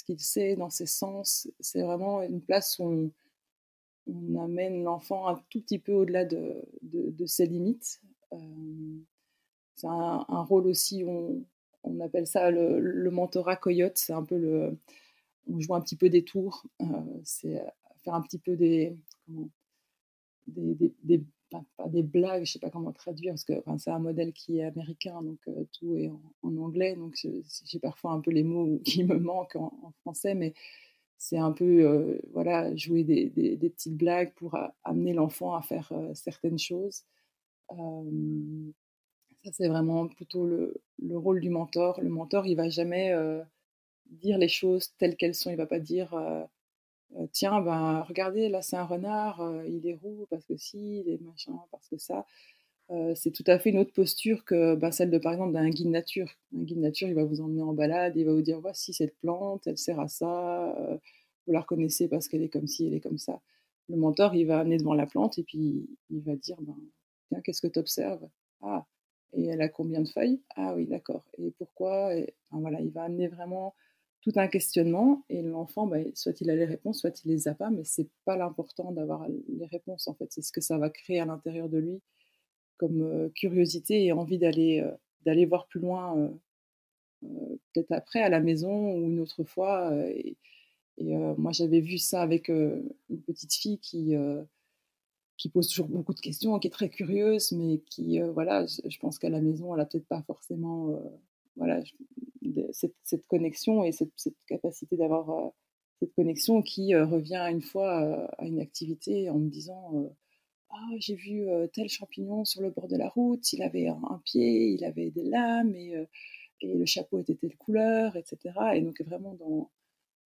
qu'il sait, dans ses sens. C'est vraiment une place où on amène l'enfant un tout petit peu au-delà de ses limites. C'est un rôle aussi, on appelle ça le mentorat coyote. C'est un peu on joue un petit peu des tours. C'est faire un petit peu comment, pas des blagues, je sais pas comment traduire, parce que enfin, c'est un modèle qui est américain, donc tout est en anglais, donc j'ai parfois un peu les mots qui me manquent en français, mais c'est un peu voilà, jouer des petites blagues pour amener l'enfant à faire certaines choses. Euh, Ça, c'est vraiment plutôt le rôle du mentor. Le mentor, il va jamais dire les choses telles qu'elles sont. Il va pas dire tiens, ben, regardez, là, c'est un renard, il est roux parce que si, il est machin parce que ça. C'est tout à fait une autre posture que ben, celle de, par exemple, d'un guide nature. Un guide nature, il va vous emmener en balade, il va vous dire voici cette plante, elle sert à ça, vous la reconnaissez parce qu'elle est comme ci, elle est comme ça. Le mentor, il va amener devant la plante et puis il va dire ben, tiens, qu'est-ce que tu observes? Ah, et elle a combien de feuilles? Ah oui, d'accord. Et pourquoi? Et, enfin, voilà, il va amener vraiment tout un questionnement et l'enfant, ben, soit il a les réponses, soit il les a pas, mais c'est pas l'important d'avoir les réponses en fait, c'est ce que ça va créer à l'intérieur de lui comme curiosité et envie d'aller voir plus loin, peut-être après à la maison ou une autre fois, moi j'avais vu ça avec, une petite fille qui pose toujours beaucoup de questions, qui est très curieuse, mais qui, voilà, je pense qu'à la maison, elle a peut-être pas forcément, voilà, cette connexion et cette capacité d'avoir, cette connexion qui, revient une fois, à une activité en me disant, «Ah, j'ai vu, tel champignon sur le bord de la route, il avait un pied, il avait des lames et le chapeau était telle couleur» et cetera et donc vraiment dans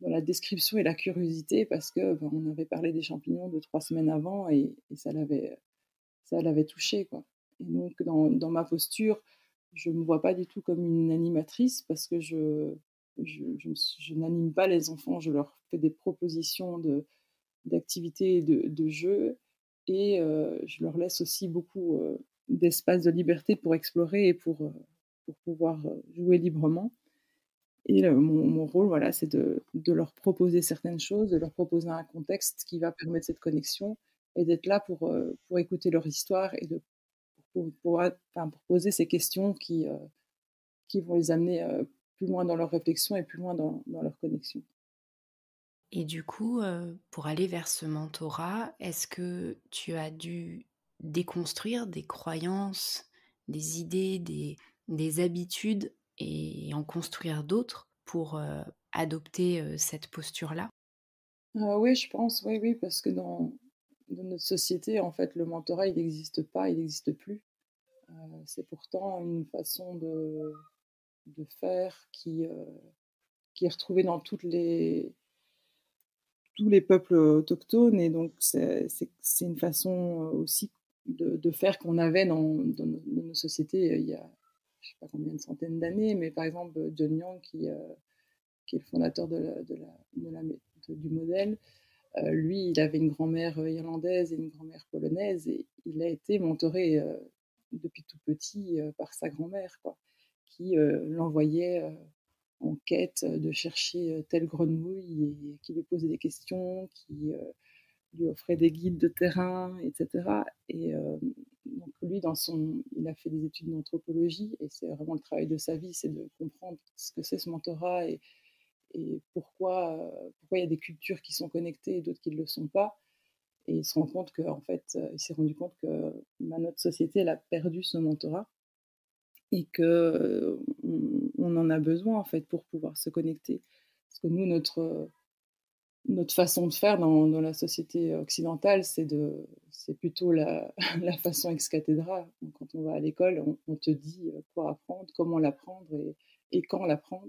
la description et la curiosité parce que, ben, on avait parlé des champignons 2-3 semaines avant et ça l'avait touchée, quoi et donc dans ma posture, je ne me vois pas du tout comme une animatrice parce que je n'anime pas les enfants, je leur fais des propositions d'activités et de jeux et je leur laisse aussi beaucoup, d'espace de liberté pour explorer et pour pouvoir, jouer librement et mon rôle, voilà, c'est de leur proposer certaines choses, de leur proposer un contexte qui va permettre cette connexion et d'être là pour écouter leur histoire et pour poser ces questions qui vont les amener, plus loin dans leur réflexion et plus loin dans leur connexion. Et du coup, pour aller vers ce mentorat, est-ce que tu as dû déconstruire des croyances, des idées, des habitudes et en construire d'autres pour, adopter, cette posture-là? Oui, je pense, oui, oui, parce que dans notre société, en fait, le mentorat, il n'existe pas, il n'existe plus. C'est pourtant une façon de faire qui est retrouvée dans tous les peuples autochtones et donc c'est une façon, aussi de faire qu'on avait dans nos sociétés, il y a je sais pas combien de centaines d'années, mais par exemple, John Young qui est le fondateur de la mé du modèle, lui, il avait une grand-mère, irlandaise et une grand-mère polonaise et il a été mentoré, depuis tout petit, par sa grand-mère, quoi, qui, l'envoyait, en quête de chercher, telle grenouille et qui lui posait des questions, qui, lui offrait des guides de terrain et cetera et donc lui il a fait des études d'anthropologie et c'est vraiment le travail de sa vie, c'est de comprendre ce que c'est ce mentorat et pourquoi il y a des cultures qui sont connectées et d'autres qui ne le sont pas. Et il se rend compte qu'en fait, il s'est rendu compte que bah, notre société, elle a perdu ce mentorat et que on en a besoin en fait pour pouvoir se connecter. Parce que nous, notre façon de faire dans la société occidentale, c'est plutôt la façon ex cathedra. Donc, quand on va à l'école, on te dit quoi apprendre, comment l'apprendre et quand l'apprendre.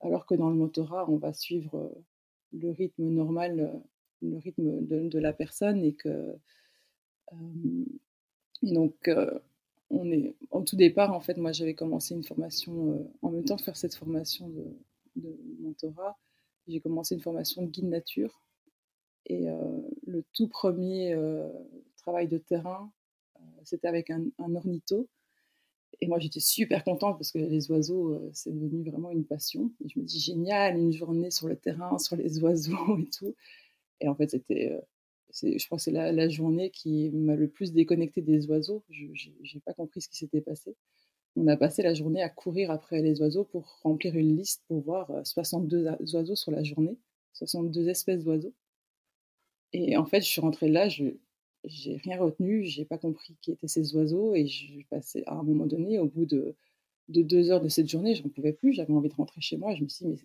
Alors que dans le mentorat, on va suivre, le rythme normal, le rythme de la personne et que, hem et donc au tout départ, en fait, moi, j'avais commencé une formation, en même temps de faire cette formation de mentorat, j'ai commencé une formation de guide nature et le tout premier travail de terrain, c'était avec un ornitho et moi, j'étais super contente parce que les oiseaux, c'est devenu vraiment une passion et je me dis: «Génial, une journée sur le terrain, sur les oiseaux et tout». Et en fait, je crois que c'est la journée qui m'a le plus déconnectée des oiseaux. Je j'ai pas compris ce qui s'était passé. On a passé la journée à courir après les oiseaux pour remplir une liste pour voir, 62 oiseaux sur la journée, 62 espèces d'oiseaux et en fait, je suis rentrée là, j'ai rien retenu, j'ai pas compris qui étaient ces oiseaux et je passais à un moment donné, au bout de 2 heures de cette journée, j'en pouvais plus, j'avais envie de rentrer chez moi. Je me suis dit: «Mais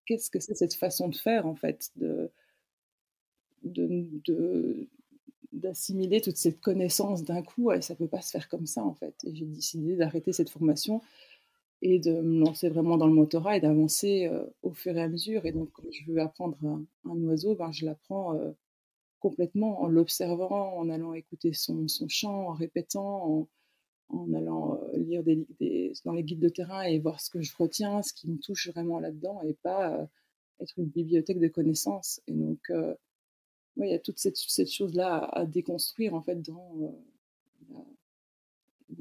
qu'est-ce que c'est cette façon de faire en fait? De d'assimiler toute cette connaissance d'un coup, ça peut pas se faire comme ça en fait». Et j'ai décidé d'arrêter cette formation et de me lancer vraiment dans le mentorat et d'avancer, au fur et à mesure. Et donc quand je veux apprendre un oiseau, ben, je l'apprends, complètement en l'observant, en allant écouter son chant, en répétant, en allant, lire dans les guides de terrain et voir ce que je retiens, ce qui me touche vraiment là-dedans et pas, être une bibliothèque de connaissances. Et donc ouais, il y a toute cette chose-là à déconstruire en fait dans,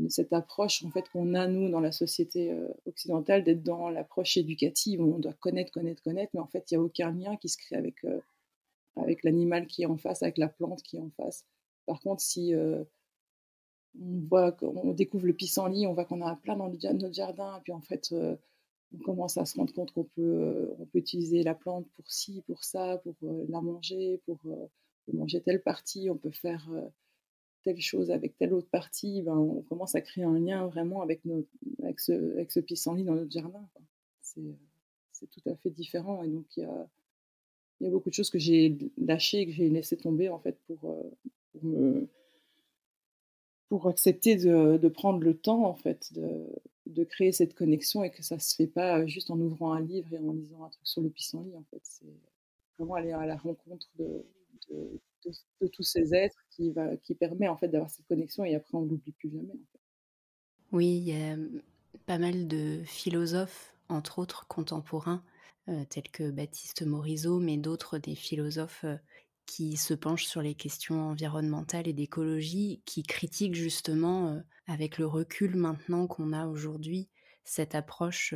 cette approche en fait qu'on a nous dans la société, occidentale, d'être dans l'approche éducative où on doit connaître, connaître, connaître, mais en fait il y a aucun lien qui se crée avec l'animal qui est en face, avec la plante qui est en face. Par contre, si, on découvre le pissenlit, on voit qu'on a plein dans notre jardin et puis en fait, on commence à se rendre compte on peut utiliser la plante pour ci, pour ça, pour, la manger, pour manger telle partie, on peut faire, telle chose avec telle autre partie, ben, on commence à créer un lien vraiment avec ce pissenlit dans notre jardin, quoi. C'est, heu, c'est tout à fait différent et donc il y a beaucoup de choses que j'ai lâchées, que j'ai laissé tomber en fait pour me pour accepter de prendre le temps en fait de créer cette connexion et que ça se fait pas, juste en ouvrant un livre et en lisant un truc sur le pissenlit en fait. C'est vraiment aller à la rencontre de de tous ces êtres qui permet en fait d'avoir cette connexion et après on l'oublie plus jamais en fait. Oui, il y a pas mal de philosophes, entre autres contemporains, tels que Baptiste Morisot, mais d'autres des philosophes, qui se penchent sur les questions environnementales et d'écologie, qui critiquent justement, avec le recul maintenant qu'on a aujourd'hui, cette approche,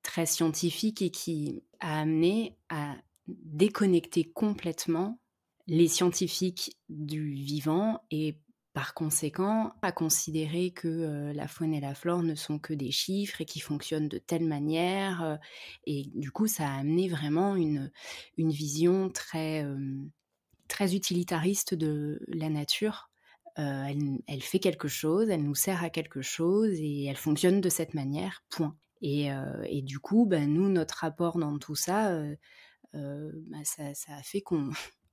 très scientifique et qui a amené à déconnecter complètement les scientifiques du vivant et par conséquent à considérer que, la faune et la flore ne sont que des chiffres et qui fonctionnent de telle manière, et du coup ça a amené vraiment une vision très, très utilitariste de la nature. Elle fait quelque chose, elle nous sert à quelque chose et elle fonctionne de cette manière, point. Et du coup, bah, nous, notre rapport dans tout ça, bah, ça a fait qu'on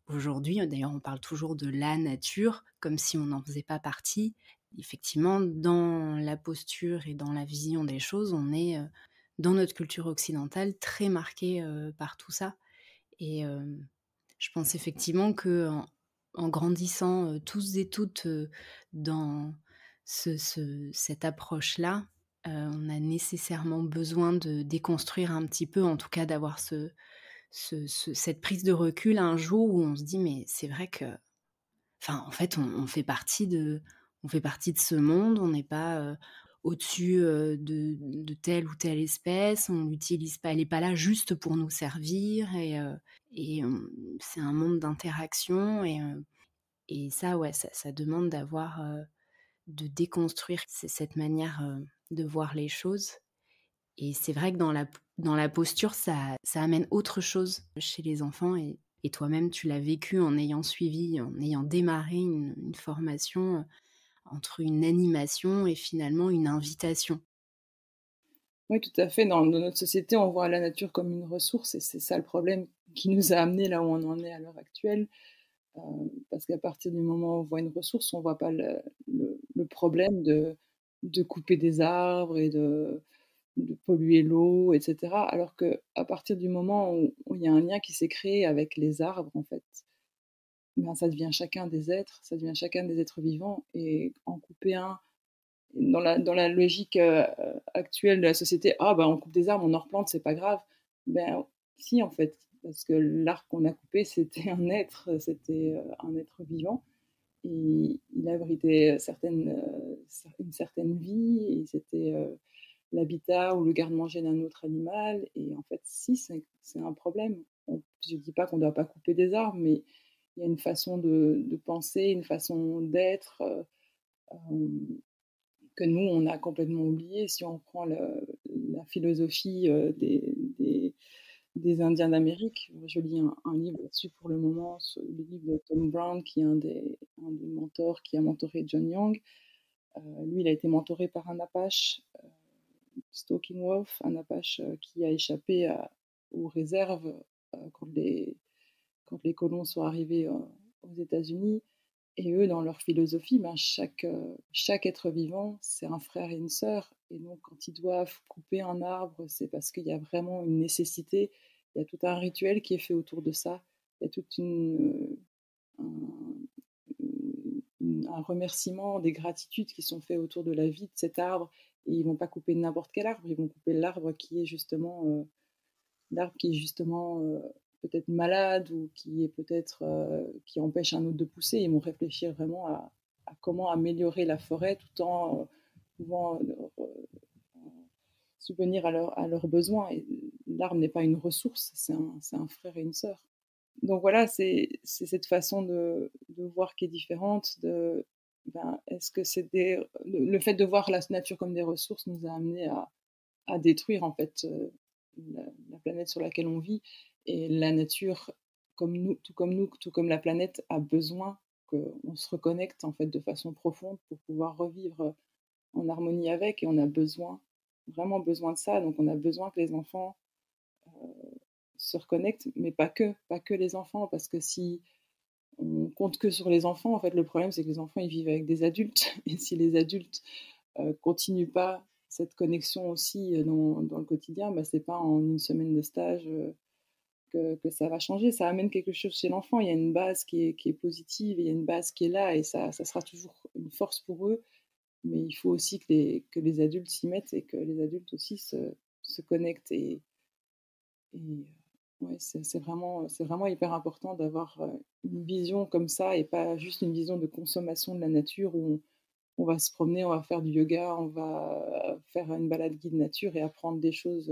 aujourd'hui, d'ailleurs, on parle toujours de la nature, comme si on n'en faisait pas partie. Effectivement, dans la posture et dans la vision des choses, on est, dans notre culture occidentale, très marqué par tout ça. Et je pense effectivement qu'en grandissant, tous et toutes, dans cette approche-là, on a nécessairement besoin de déconstruire un petit peu, en tout cas d'avoir cette prise de recul un jour où on se dit: «Mais c'est vrai que enfin, en fait, on fait partie de ce monde, on n'est pas, au-dessus, de telle ou telle espèce, on l'utilise pas elle est pas là juste pour nous servir c'est un monde d'interaction et ça, ouais, ça demande de déconstruire cette manière, de voir les choses et c'est vrai que dans la posture, ça amène autre chose chez les enfants et toi-même, tu l'as vécu en ayant suivi, en ayant démarré une formation, entre une animation et finalement une invitation. Oui, tout à fait. Dans notre société, on voit la nature comme une ressource et c'est ça le problème qui nous a amenés là où on en est à l'heure actuelle. Parce qu'à partir du moment où on voit une ressource, on voit pas le problème de couper des arbres et de polluer l'eau et cetera. Alors qu'à partir du moment où il y a un lien qui s'est créé avec les arbres, en fait, ben, ça devient chacun des êtres vivants et en couper un dans la logique actuelle de la société, ah ben on coupe des arbres, on en replante, c'est pas grave. Ben si en fait, parce que l'arbre qu'on a coupé, c'était un être vivant et il abritait une certaine vie et c'était l'habitat ou le garde-manger d'un autre animal. Et en fait, si c'est un problème. Je dis pas qu'on doit pas couper des arbres, mais il y a une façon de penser, une façon d'être. Que nous, on a complètement oublié. Si on prend la philosophie des Indiens d'Amérique, je lis un livre là-dessus pour le moment, le livre de Tom Brown, qui est un des mentors qui a mentoré John Young. Lui, il a été mentoré par un Apache, Stalking Wolf, un Apache qui a échappé aux réserves quand les colons sont arrivés aux États-Unis. Et eux, dans leur philosophie, ben, chaque être vivant, c'est un frère et une sœur. Et donc, quand ils doivent couper un arbre, c'est parce qu'il y a vraiment une nécessité. Il y a tout un rituel qui est fait autour de ça. Il y a tout un remerciement, des gratitudes qui sont faits autour de la vie de cet arbre. Et ils ne vont pas couper n'importe quel arbre, ils vont couper l'arbre qui est justement peut-être malade ou qui empêche un autre de pousser. Ils vont réfléchir vraiment à comment améliorer la forêt tout en pouvant subvenir à leurs besoins. Et l'arbre n'est pas une ressource, c'est un frère et une sœur. Donc voilà, c'est cette façon de voir qui est différente. Est-ce que le fait de voir la nature comme des ressources nous a amené à détruire en fait la planète sur laquelle on vit. Et la nature, tout comme la planète, a besoin qu'on se reconnecte en fait de façon profonde pour pouvoir revivre en harmonie avec. Et on a vraiment besoin de ça. Donc on a besoin que les enfants se reconnectent, mais pas que les enfants, parce que si on compte que sur les enfants, en fait, le problème c'est que les enfants ils vivent avec des adultes, et si les adultes continuent pas cette connexion aussi dans le quotidien, bah, c'est pas en une semaine de stage que ça va changer. Ça amène quelque chose chez l'enfant. Il y a une base qui est positive, il y a une base qui est là, et ça sera toujours une force pour eux. Mais il faut aussi que les adultes s'y mettent et que les adultes aussi se connectent. Et ouais, c'est vraiment hyper important d'avoir une vision comme ça et pas juste une vision de consommation de la nature où on va se promener, on va faire du yoga, on va faire une balade guide nature et apprendre des choses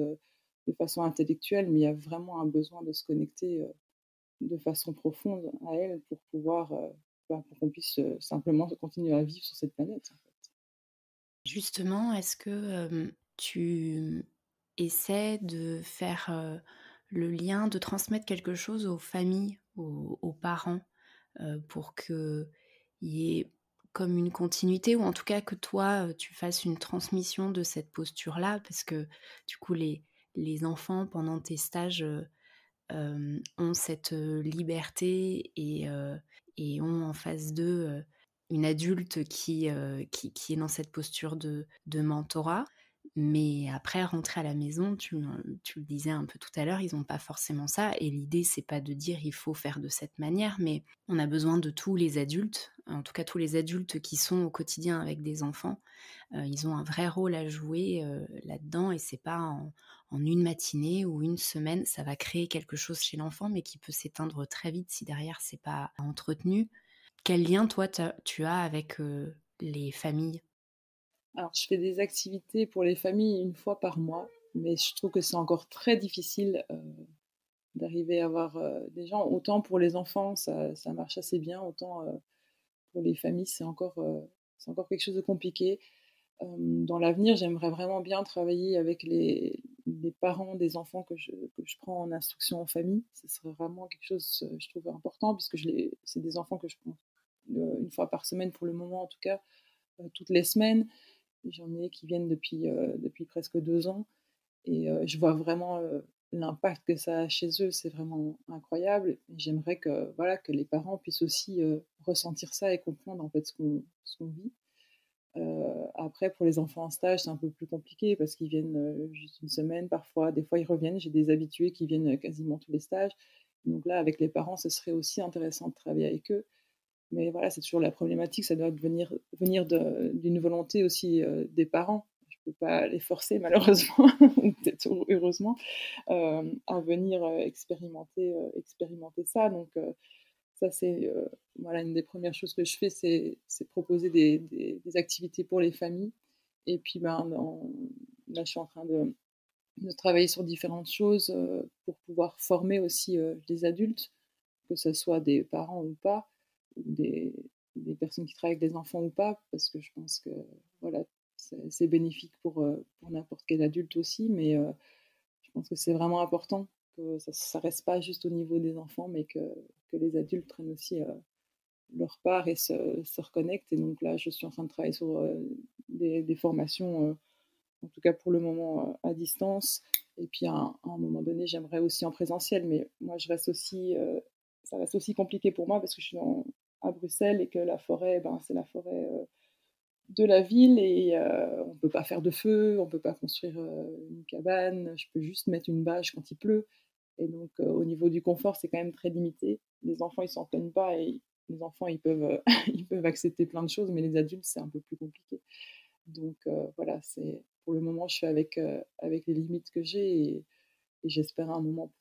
de façon intellectuelle, mais il y a vraiment un besoin de se connecter de façon profonde à elle pour pour qu'on puisse simplement continuer à vivre sur cette planète, en fait. Justement, est-ce que tu essaies de faire le lien, de transmettre quelque chose aux familles, aux parents, pour qu'il y ait comme une continuité, ou en tout cas que toi, tu fasses une transmission de cette posture-là, parce que du coup, les enfants, pendant tes stages, ont cette liberté et ont en face d'eux une adulte qui est dans cette posture de mentorat. Mais après, rentrer à la maison, tu le disais un peu tout à l'heure, ils n'ont pas forcément ça. Et l'idée, c'est pas de dire il faut faire de cette manière, mais on a besoin de tous les adultes, en tout cas tous les adultes qui sont au quotidien avec des enfants. Ils ont un vrai rôle à jouer là-dedans, et c'est pas en une matinée ou une semaine, ça va créer quelque chose chez l'enfant, mais qui peut s'éteindre très vite si derrière c'est pas entretenu. Quel lien toi tu as avec les familles? Alors, je fais des activités pour les familles une fois par mois, mais je trouve que c'est encore très difficile d'arriver à avoir des gens. Autant pour les enfants, ça marche assez bien, autant pour les familles, c'est encore quelque chose de compliqué. Dans l'avenir, j'aimerais vraiment bien travailler avec les parents des enfants que je prends en instruction en famille. Ce serait vraiment quelque chose, je trouve, important, puisque c'est des enfants que je prends une fois par semaine pour le moment, en tout cas, toutes les semaines. J'en ai qui viennent depuis presque 2 ans. Et je vois vraiment l'impact que ça a chez eux, c'est vraiment incroyable. Et j'aimerais que les parents puissent aussi ressentir ça et comprendre en fait ce qu'on vit. Après, pour les enfants en stage, c'est un peu plus compliqué parce qu'ils viennent juste une semaine, parfois. Des fois, ils reviennent. J'ai des habitués qui viennent quasiment tous les stages. Donc là, avec les parents, ce serait aussi intéressant de travailler avec eux. Mais voilà, c'est toujours la problématique, ça doit venir d'une volonté aussi des parents. Je ne peux pas les forcer malheureusement, ou peut-être heureusement, à venir expérimenter ça. Donc ça, c'est voilà, une des premières choses que je fais, c'est proposer des activités pour les familles. Et puis ben, là, je suis en train de travailler sur différentes choses pour pouvoir former aussi les adultes, que ce soit des parents ou pas, ou des personnes qui travaillent avec des enfants ou pas, parce que je pense que voilà, c'est bénéfique pour n'importe quel adulte aussi, mais je pense que c'est vraiment important que ça reste pas juste au niveau des enfants, mais que les adultes prennent aussi leur part et se reconnectent. Et donc là, je suis en train de travailler sur des formations, en tout cas pour le moment, à distance. Et puis à un moment donné, j'aimerais aussi en présentiel, mais moi, ça reste aussi compliqué pour moi parce que je suis à Bruxelles et que la forêt, ben, c'est la forêt de la ville et on ne peut pas faire de feu, on ne peut pas construire une cabane, je peux juste mettre une bâche quand il pleut. Et donc, au niveau du confort, c'est quand même très limité. Les enfants, ils s'en plaignent pas et les enfants, ils peuvent, ils peuvent accepter plein de choses, mais les adultes, c'est un peu plus compliqué. Donc, voilà, pour le moment, je fais avec les limites que j'ai et j'espère à un moment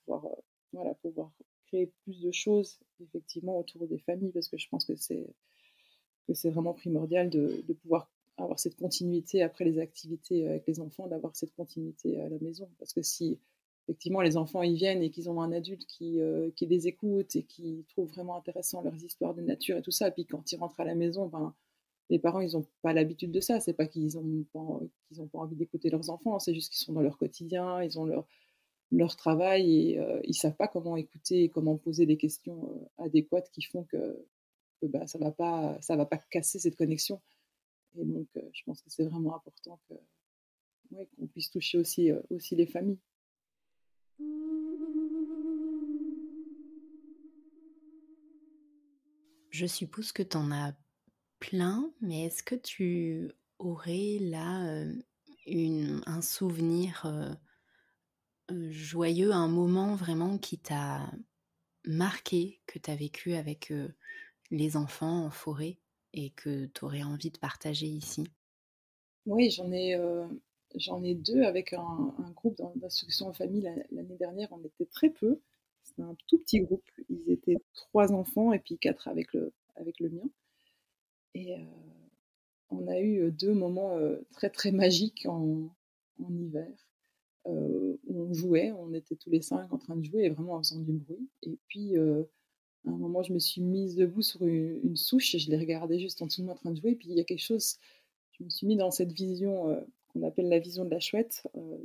voilà, pouvoir créer plus de choses, effectivement, autour des familles, parce que je pense que c'est vraiment primordial de pouvoir avoir cette continuité après les activités avec les enfants, d'avoir cette continuité à la maison. Parce que si effectivement les enfants y viennent et qu'ils ont un adulte qui les écoute et qui trouve vraiment intéressant leurs histoires de nature et tout ça, et puis quand ils rentrent à la maison, ben, les parents, ils n'ont pas l'habitude de ça. C'est pas qu'ils ont pas envie d'écouter leurs enfants, c'est juste qu'ils sont dans leur quotidien, ils ont leur travail et ils savent pas comment écouter et comment poser des questions adéquates qui font que bah, ça va pas casser cette connexion. Et donc, je pense que c'est vraiment important ouais, qu'on puisse toucher aussi les familles. Je suppose que tu en as plein, mais est-ce que tu aurais là un souvenir joyeux, un moment vraiment qui t'a marqué, que tu as vécu avec les enfants en forêt et que tu aurais envie de partager ici? Oui, j'en ai deux avec un groupe d'instruction en famille l'année dernière. On était très peu. C'était un tout petit groupe. Ils étaient trois enfants et puis quatre avec le mien. Et on a eu deux moments très très magiques en hiver. Où on jouait, on était tous les cinq en train de jouer et vraiment en faisant du bruit. Et puis à un moment, je me suis mise debout sur une souche et je les regardais juste en dessous de moi en train de jouer. Et puis il y a quelque chose, je me suis mis dans cette vision qu'on appelle la vision de la chouette, dans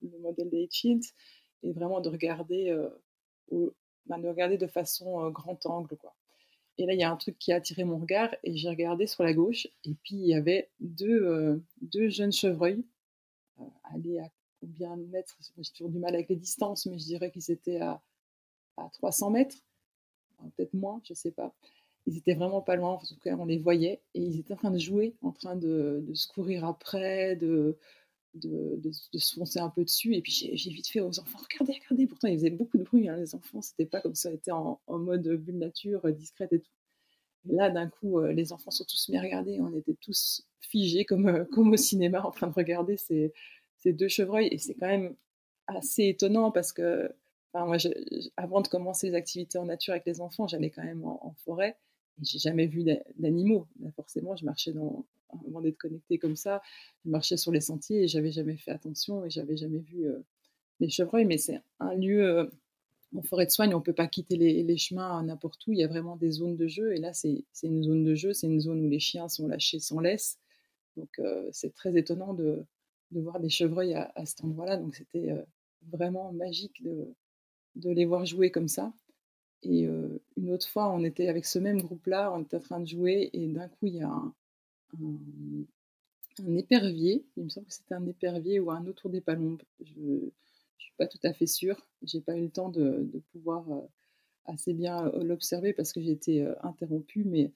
le modèle des Hitchens, et vraiment au- de regarder de façon grand angle, quoi. Et là, il y a un truc qui a attiré mon regard et j'ai regardé sur la gauche et puis il y avait deux jeunes chevreuils, allés à combien de mètres? J'ai toujours du mal avec les distances, mais je dirais qu'ils étaient à 300 mètres, peut-être moins, je sais pas. Ils étaient vraiment pas loin, en tout cas on les voyait, et ils étaient en train de jouer, en train de se courir après, de se foncer un peu dessus. Et puis j'ai vite fait aux enfants, regardez, regardez. Pourtant ils faisaient beaucoup de bruit, hein, les enfants, c'était pas comme ça, ils étaient en mode bulle nature, discrète et tout. Et là, d'un coup, les enfants sont tous mis à regarder, on était tous figés comme au cinéma en train de regarder ces deux chevreuils. Et c'est quand même assez étonnant parce que enfin, moi, avant de commencer les activités en nature avec les enfants, j'allais quand même en forêt et j'ai jamais vu d'animaux. Là, forcément, je marchais avant d'être connectée comme ça, je marchais sur les sentiers et j'avais jamais fait attention et j'avais jamais vu les chevreuils. Mais c'est un lieu en forêt de soigne, on ne peut pas quitter les chemins n'importe où. Il y a vraiment des zones de jeu. Et là, c'est une zone de jeu. C'est une zone où les chiens sont lâchés sans laisse. Donc, c'est très étonnant de voir des chevreuils à cet endroit-là. Donc, c'était vraiment magique de les voir jouer comme ça. Et une autre fois, on était avec ce même groupe-là, on était en train de jouer. Et d'un coup, il y a un épervier. Il me semble que c'était un épervier ou un autour des palombes. Je ne suis pas tout à fait sûre. J'ai pas eu le temps de pouvoir assez bien l'observer parce que j'ai été interrompue, mais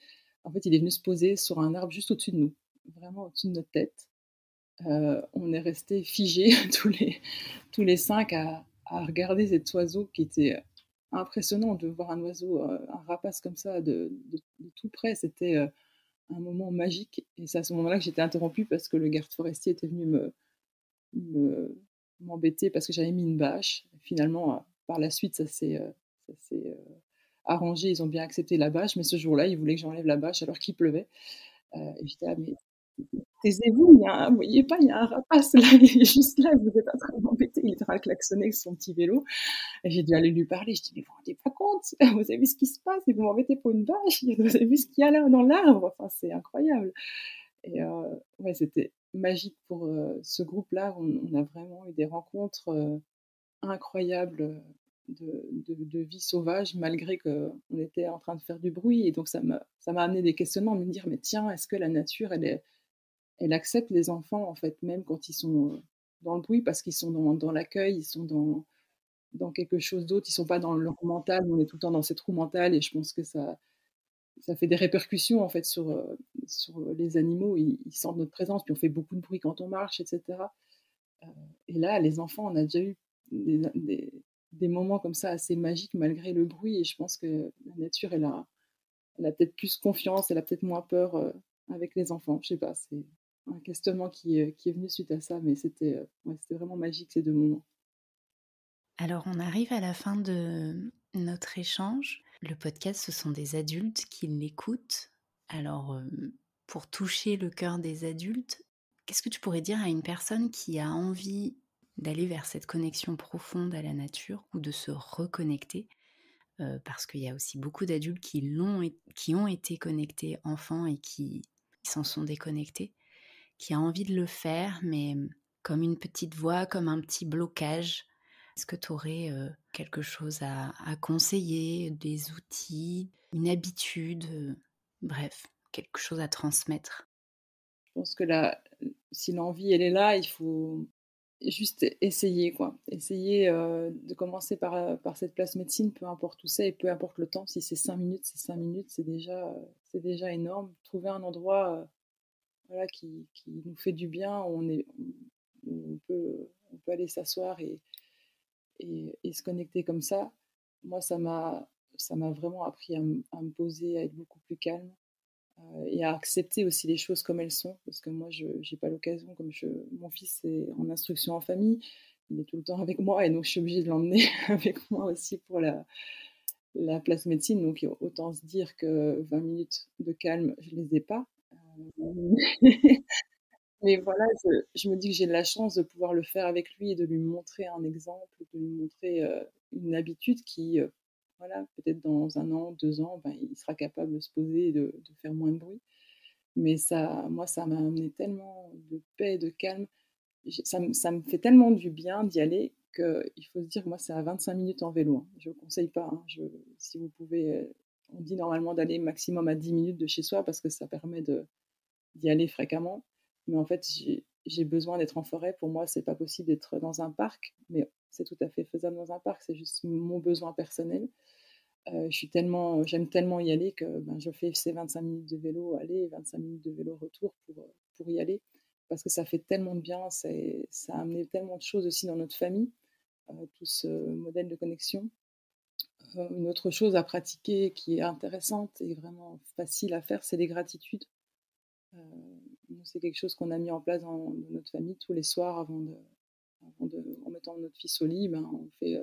en fait, il est venu se poser sur un arbre juste au-dessus de nous, vraiment au-dessus de notre tête. On est restés figés tous les cinq à regarder cet oiseau qui était impressionnant de voir un oiseau, un rapace comme ça de tout près. C'était, un moment magique et c'est à ce moment-là que j'étais interrompue parce que le garde forestier était venu me m'embêter parce que j'avais mis une bâche. Finalement, par la suite, ça s'est arrangé. Ils ont bien accepté la bâche, mais ce jour-là, ils voulaient que j'enlève la bâche alors qu'il pleuvait. Et j'étais là: «Mais taisez-vous, vous voyez pas, il y a un rapace là, il est juste là, vous êtes en train de m'embêter». Il était en train de klaxonner avec son petit vélo et j'ai dû aller lui parler. Je dis: «Mais vous vous rendez pas compte? Vous avez vu ce qui se passe et vous m'embêtez pour une bâche? Vous avez vu ce qu'il y a là dans l'arbre? Enfin, c'est incroyable». Et ouais, c'était magique pour, ce groupe-là. On a vraiment eu des rencontres, incroyables, de vie sauvage malgré qu'on était en train de faire du bruit et donc ça m'a amené des questionnements, de me dire: «Mais tiens, est-ce que la nature elle accepte les enfants, en fait, même quand ils sont, dans le bruit?» parce qu'ils sont dans l'accueil, ils sont dans quelque chose d'autre, ils sont pas dans leur mental. On est tout le temps dans cette roue mentale et je pense que ça fait des répercussions en fait sur les animaux. Ils sentent notre présence, puis on fait beaucoup de bruit quand on marche et cetera. Heu et là, les enfants, on a déjà eu des moments comme ça assez magiques malgré le bruit et je pense que la nature, elle a peut-être plus confiance, elle a peut-être moins peur, avec les enfants. Je sais pas, c'est un questionnement qui est venu suite à ça, mais c'était, ouais, c'était vraiment magique ces 2 moments. Alors, on arrive à la fin de notre échange. Le podcast, ce sont des adultes qui l'écoutent. Alors, pour toucher le cœur des adultes, qu'est-ce que tu pourrais dire à une personne qui a envie d'aller vers cette connexion profonde à la nature ou de se reconnecter? Parce qu'il y a aussi beaucoup d'adultes qui ont été connectés enfants et qui s'en sont déconnectés, qui a envie de le faire, mais comme une petite voix, comme un petit blocage. Est-ce que tu aurais quelque chose à conseiller, des outils, une habitude, bref, quelque chose à transmettre? Je pense que si l'envie elle est là, il faut juste essayer quoi. Essayer, de commencer par cette place médecine, peu importe où c'est et peu importe le temps. Si c'est 5 minutes, c'est 5 minutes, c'est déjà énorme. Trouver un endroit, voilà qui nous fait du bien, où on peut aller s'asseoir et se connecter comme ça. Moi, ça m'a vraiment appris à me poser, à être beaucoup plus calme. Et à accepter aussi les choses comme elles sont, parce que moi, je j'ai pas l'occasion, mon fils est en instruction en famille, il est tout le temps avec moi et donc je suis obligée de l'emmener avec moi aussi pour la place médecine, donc autant se dire que 20 minutes de calme, je les ai pas. Heu, mais voilà, je me dis que j'ai de la chance de pouvoir le faire avec lui et de lui montrer un exemple, de lui montrer, une habitude qui, voilà, peut-être dans 1 an, 2 ans, ben, il sera capable de se poser et de faire moins de bruit. Mais moi, ça m'a amené tellement de paix, de calme. Ça me fait tellement du bien d'y aller qu'il faut se dire que moi, c'est à 25 minutes en vélo, hein. Je ne conseille pas, hein. Si vous pouvez, on dit normalement d'aller maximum à 10 minutes de chez soi parce que ça permet d'y aller fréquemment. Mais en fait, j'ai besoin d'être en forêt. Pour moi, c'est pas possible d'être dans un parc, mais c'est tout à fait faisable dans un parc. C'est juste mon besoin personnel. J'aime tellement y aller que, ben, je fais ces 25 minutes de vélo aller et 25 minutes de vélo retour pour y aller. Parce que ça fait tellement de bien, ça a amené tellement de choses aussi dans notre famille, tout ce modèle de connexion. Une autre chose à pratiquer qui est intéressante et vraiment facile à faire, c'est les gratitudes. Heu, Nous, c'est quelque chose qu'on a mis en place dans notre famille tous les soirs en mettant notre fils au lit, ben, on fait,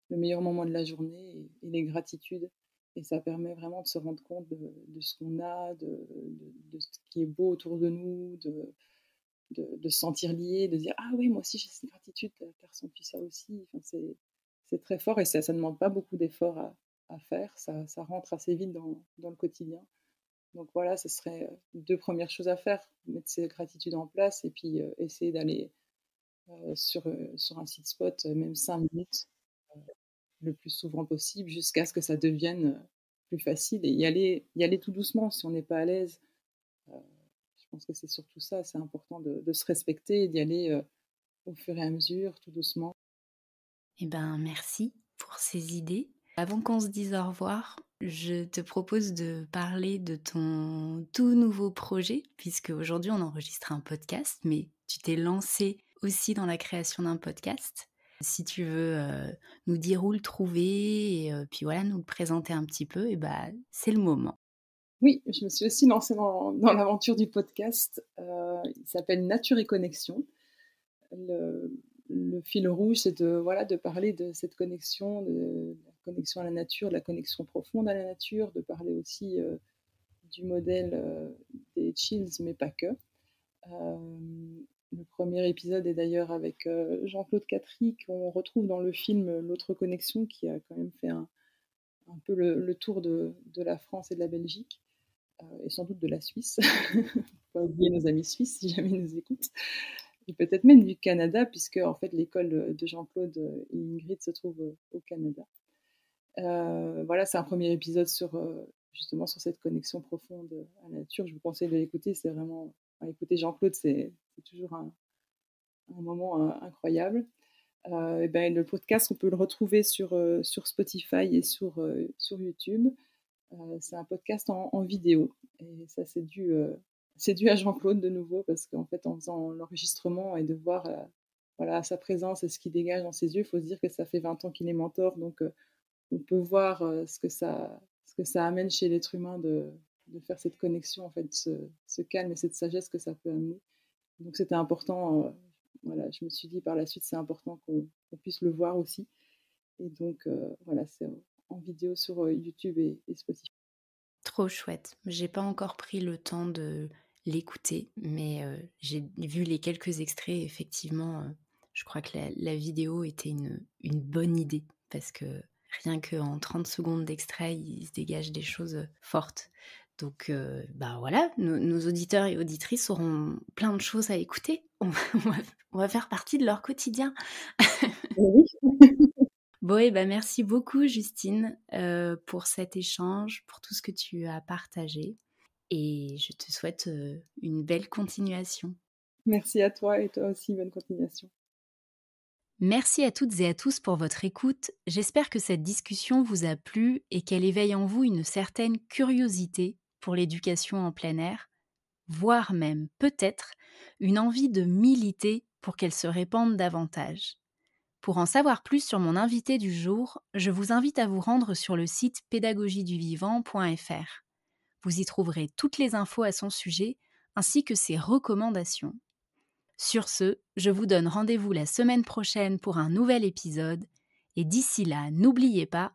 le meilleur moment de la journée et les gratitudes et ça permet vraiment de se rendre compte de ce qu'on a, de ce qui est beau autour de nous, de se sentir lié, de dire: «Ah oui, moi aussi j'ai cette gratitude, tu as ressenti ça aussi». Enfin, c'est très fort et ça ne demande pas beaucoup d'efforts à faire, ça rentre assez vite dans le quotidien. Donc voilà, ce serait, 2 premières choses à faire, mettre ces gratitudes en place et puis, essayer d'aller, sur un site spot, même 5 minutes, le plus souvent possible jusqu'à ce que ça devienne, plus facile et y aller tout doucement si on n'est pas à l'aise. Heu, je pense que c'est surtout ça, c'est important de se respecter et d'y aller, au fur et à mesure, tout doucement. Eh ben, merci pour ces idées. Avant qu'on se dise au revoir, je te propose de parler de ton tout nouveau projet, puisque aujourd'hui on enregistre un podcast, mais tu t'es lancé aussi dans la création d'un podcast. Si tu veux nous dire où le trouver et puis voilà, nous le présenter un petit peu, et c'est le moment. Oui, je me suis aussi lancée dans l'aventure du podcast. Il s'appelle Nature et Connexion. Le, le fil rouge, c'est de parler de cette connexion, de la connexion à la nature, de la connexion profonde à la nature, de parler aussi du modèle des chills, mais pas que. Le premier épisode est d'ailleurs avec Jean-Claude Catry, qu'on retrouve dans le film L'autre connexion, qui a quand même fait un peu le tour de la France et de la Belgique, et sans doute de la Suisse. Pas oublier nos amis suisses si jamais ils nous écoutent. Et peut-être même du Canada, puisque en fait l'école de Jean-Claude et Ingrid se trouve au Canada. Voilà, c'est un premier épisode justement sur cette connexion profonde à la nature. Je vous conseille de l'écouter. C'est vraiment, écouter Jean-Claude, c'est toujours un moment incroyable. Le podcast, on peut le retrouver sur Spotify et sur YouTube. C'est un podcast en vidéo. Et ça, c'est dû à Jean-Claude de nouveau, parce qu'en fait, en faisant l'enregistrement et de voir voilà, sa présence et ce qu'il dégage dans ses yeux, il faut se dire que ça fait 20 ans qu'il est mentor. Donc, on peut voir ce que ça amène chez l'être humain de faire cette connexion, en fait, ce calme et cette sagesse que ça peut amener. Donc, c'était important. Voilà, je me suis dit par la suite, c'est important qu'on puisse le voir aussi. Et donc, voilà, c'est en vidéo sur YouTube et Spotify. Trop chouette. J'ai pas encore pris le temps de l'écouter, mais j'ai vu les quelques extraits. Effectivement, je crois que la vidéo était une bonne idée, parce que rien qu'en 30 secondes d'extrait, il se dégage des choses fortes. Donc, voilà, nos auditeurs et auditrices auront plein de choses à écouter. On va faire partie de leur quotidien. Oui. Bon, merci beaucoup Justine pour cet échange, pour tout ce que tu as partagé, et je te souhaite une belle continuation. Merci à toi, et toi aussi, bonne continuation. Merci à toutes et à tous pour votre écoute. J'espère que cette discussion vous a plu et qu'elle éveille en vous une certaine curiosité pour l'éducation en plein air, voire même peut-être une envie de militer pour qu'elle se répande davantage. Pour en savoir plus sur mon invité du jour, je vous invite à vous rendre sur le site pédagogieduvivant.fr. Vous y trouverez toutes les infos à son sujet, ainsi que ses recommandations. Sur ce, je vous donne rendez-vous la semaine prochaine pour un nouvel épisode, et d'ici là, n'oubliez pas,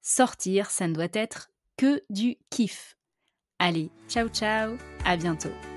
sortir, ça ne doit être que du kiff. Allez, ciao ciao, à bientôt.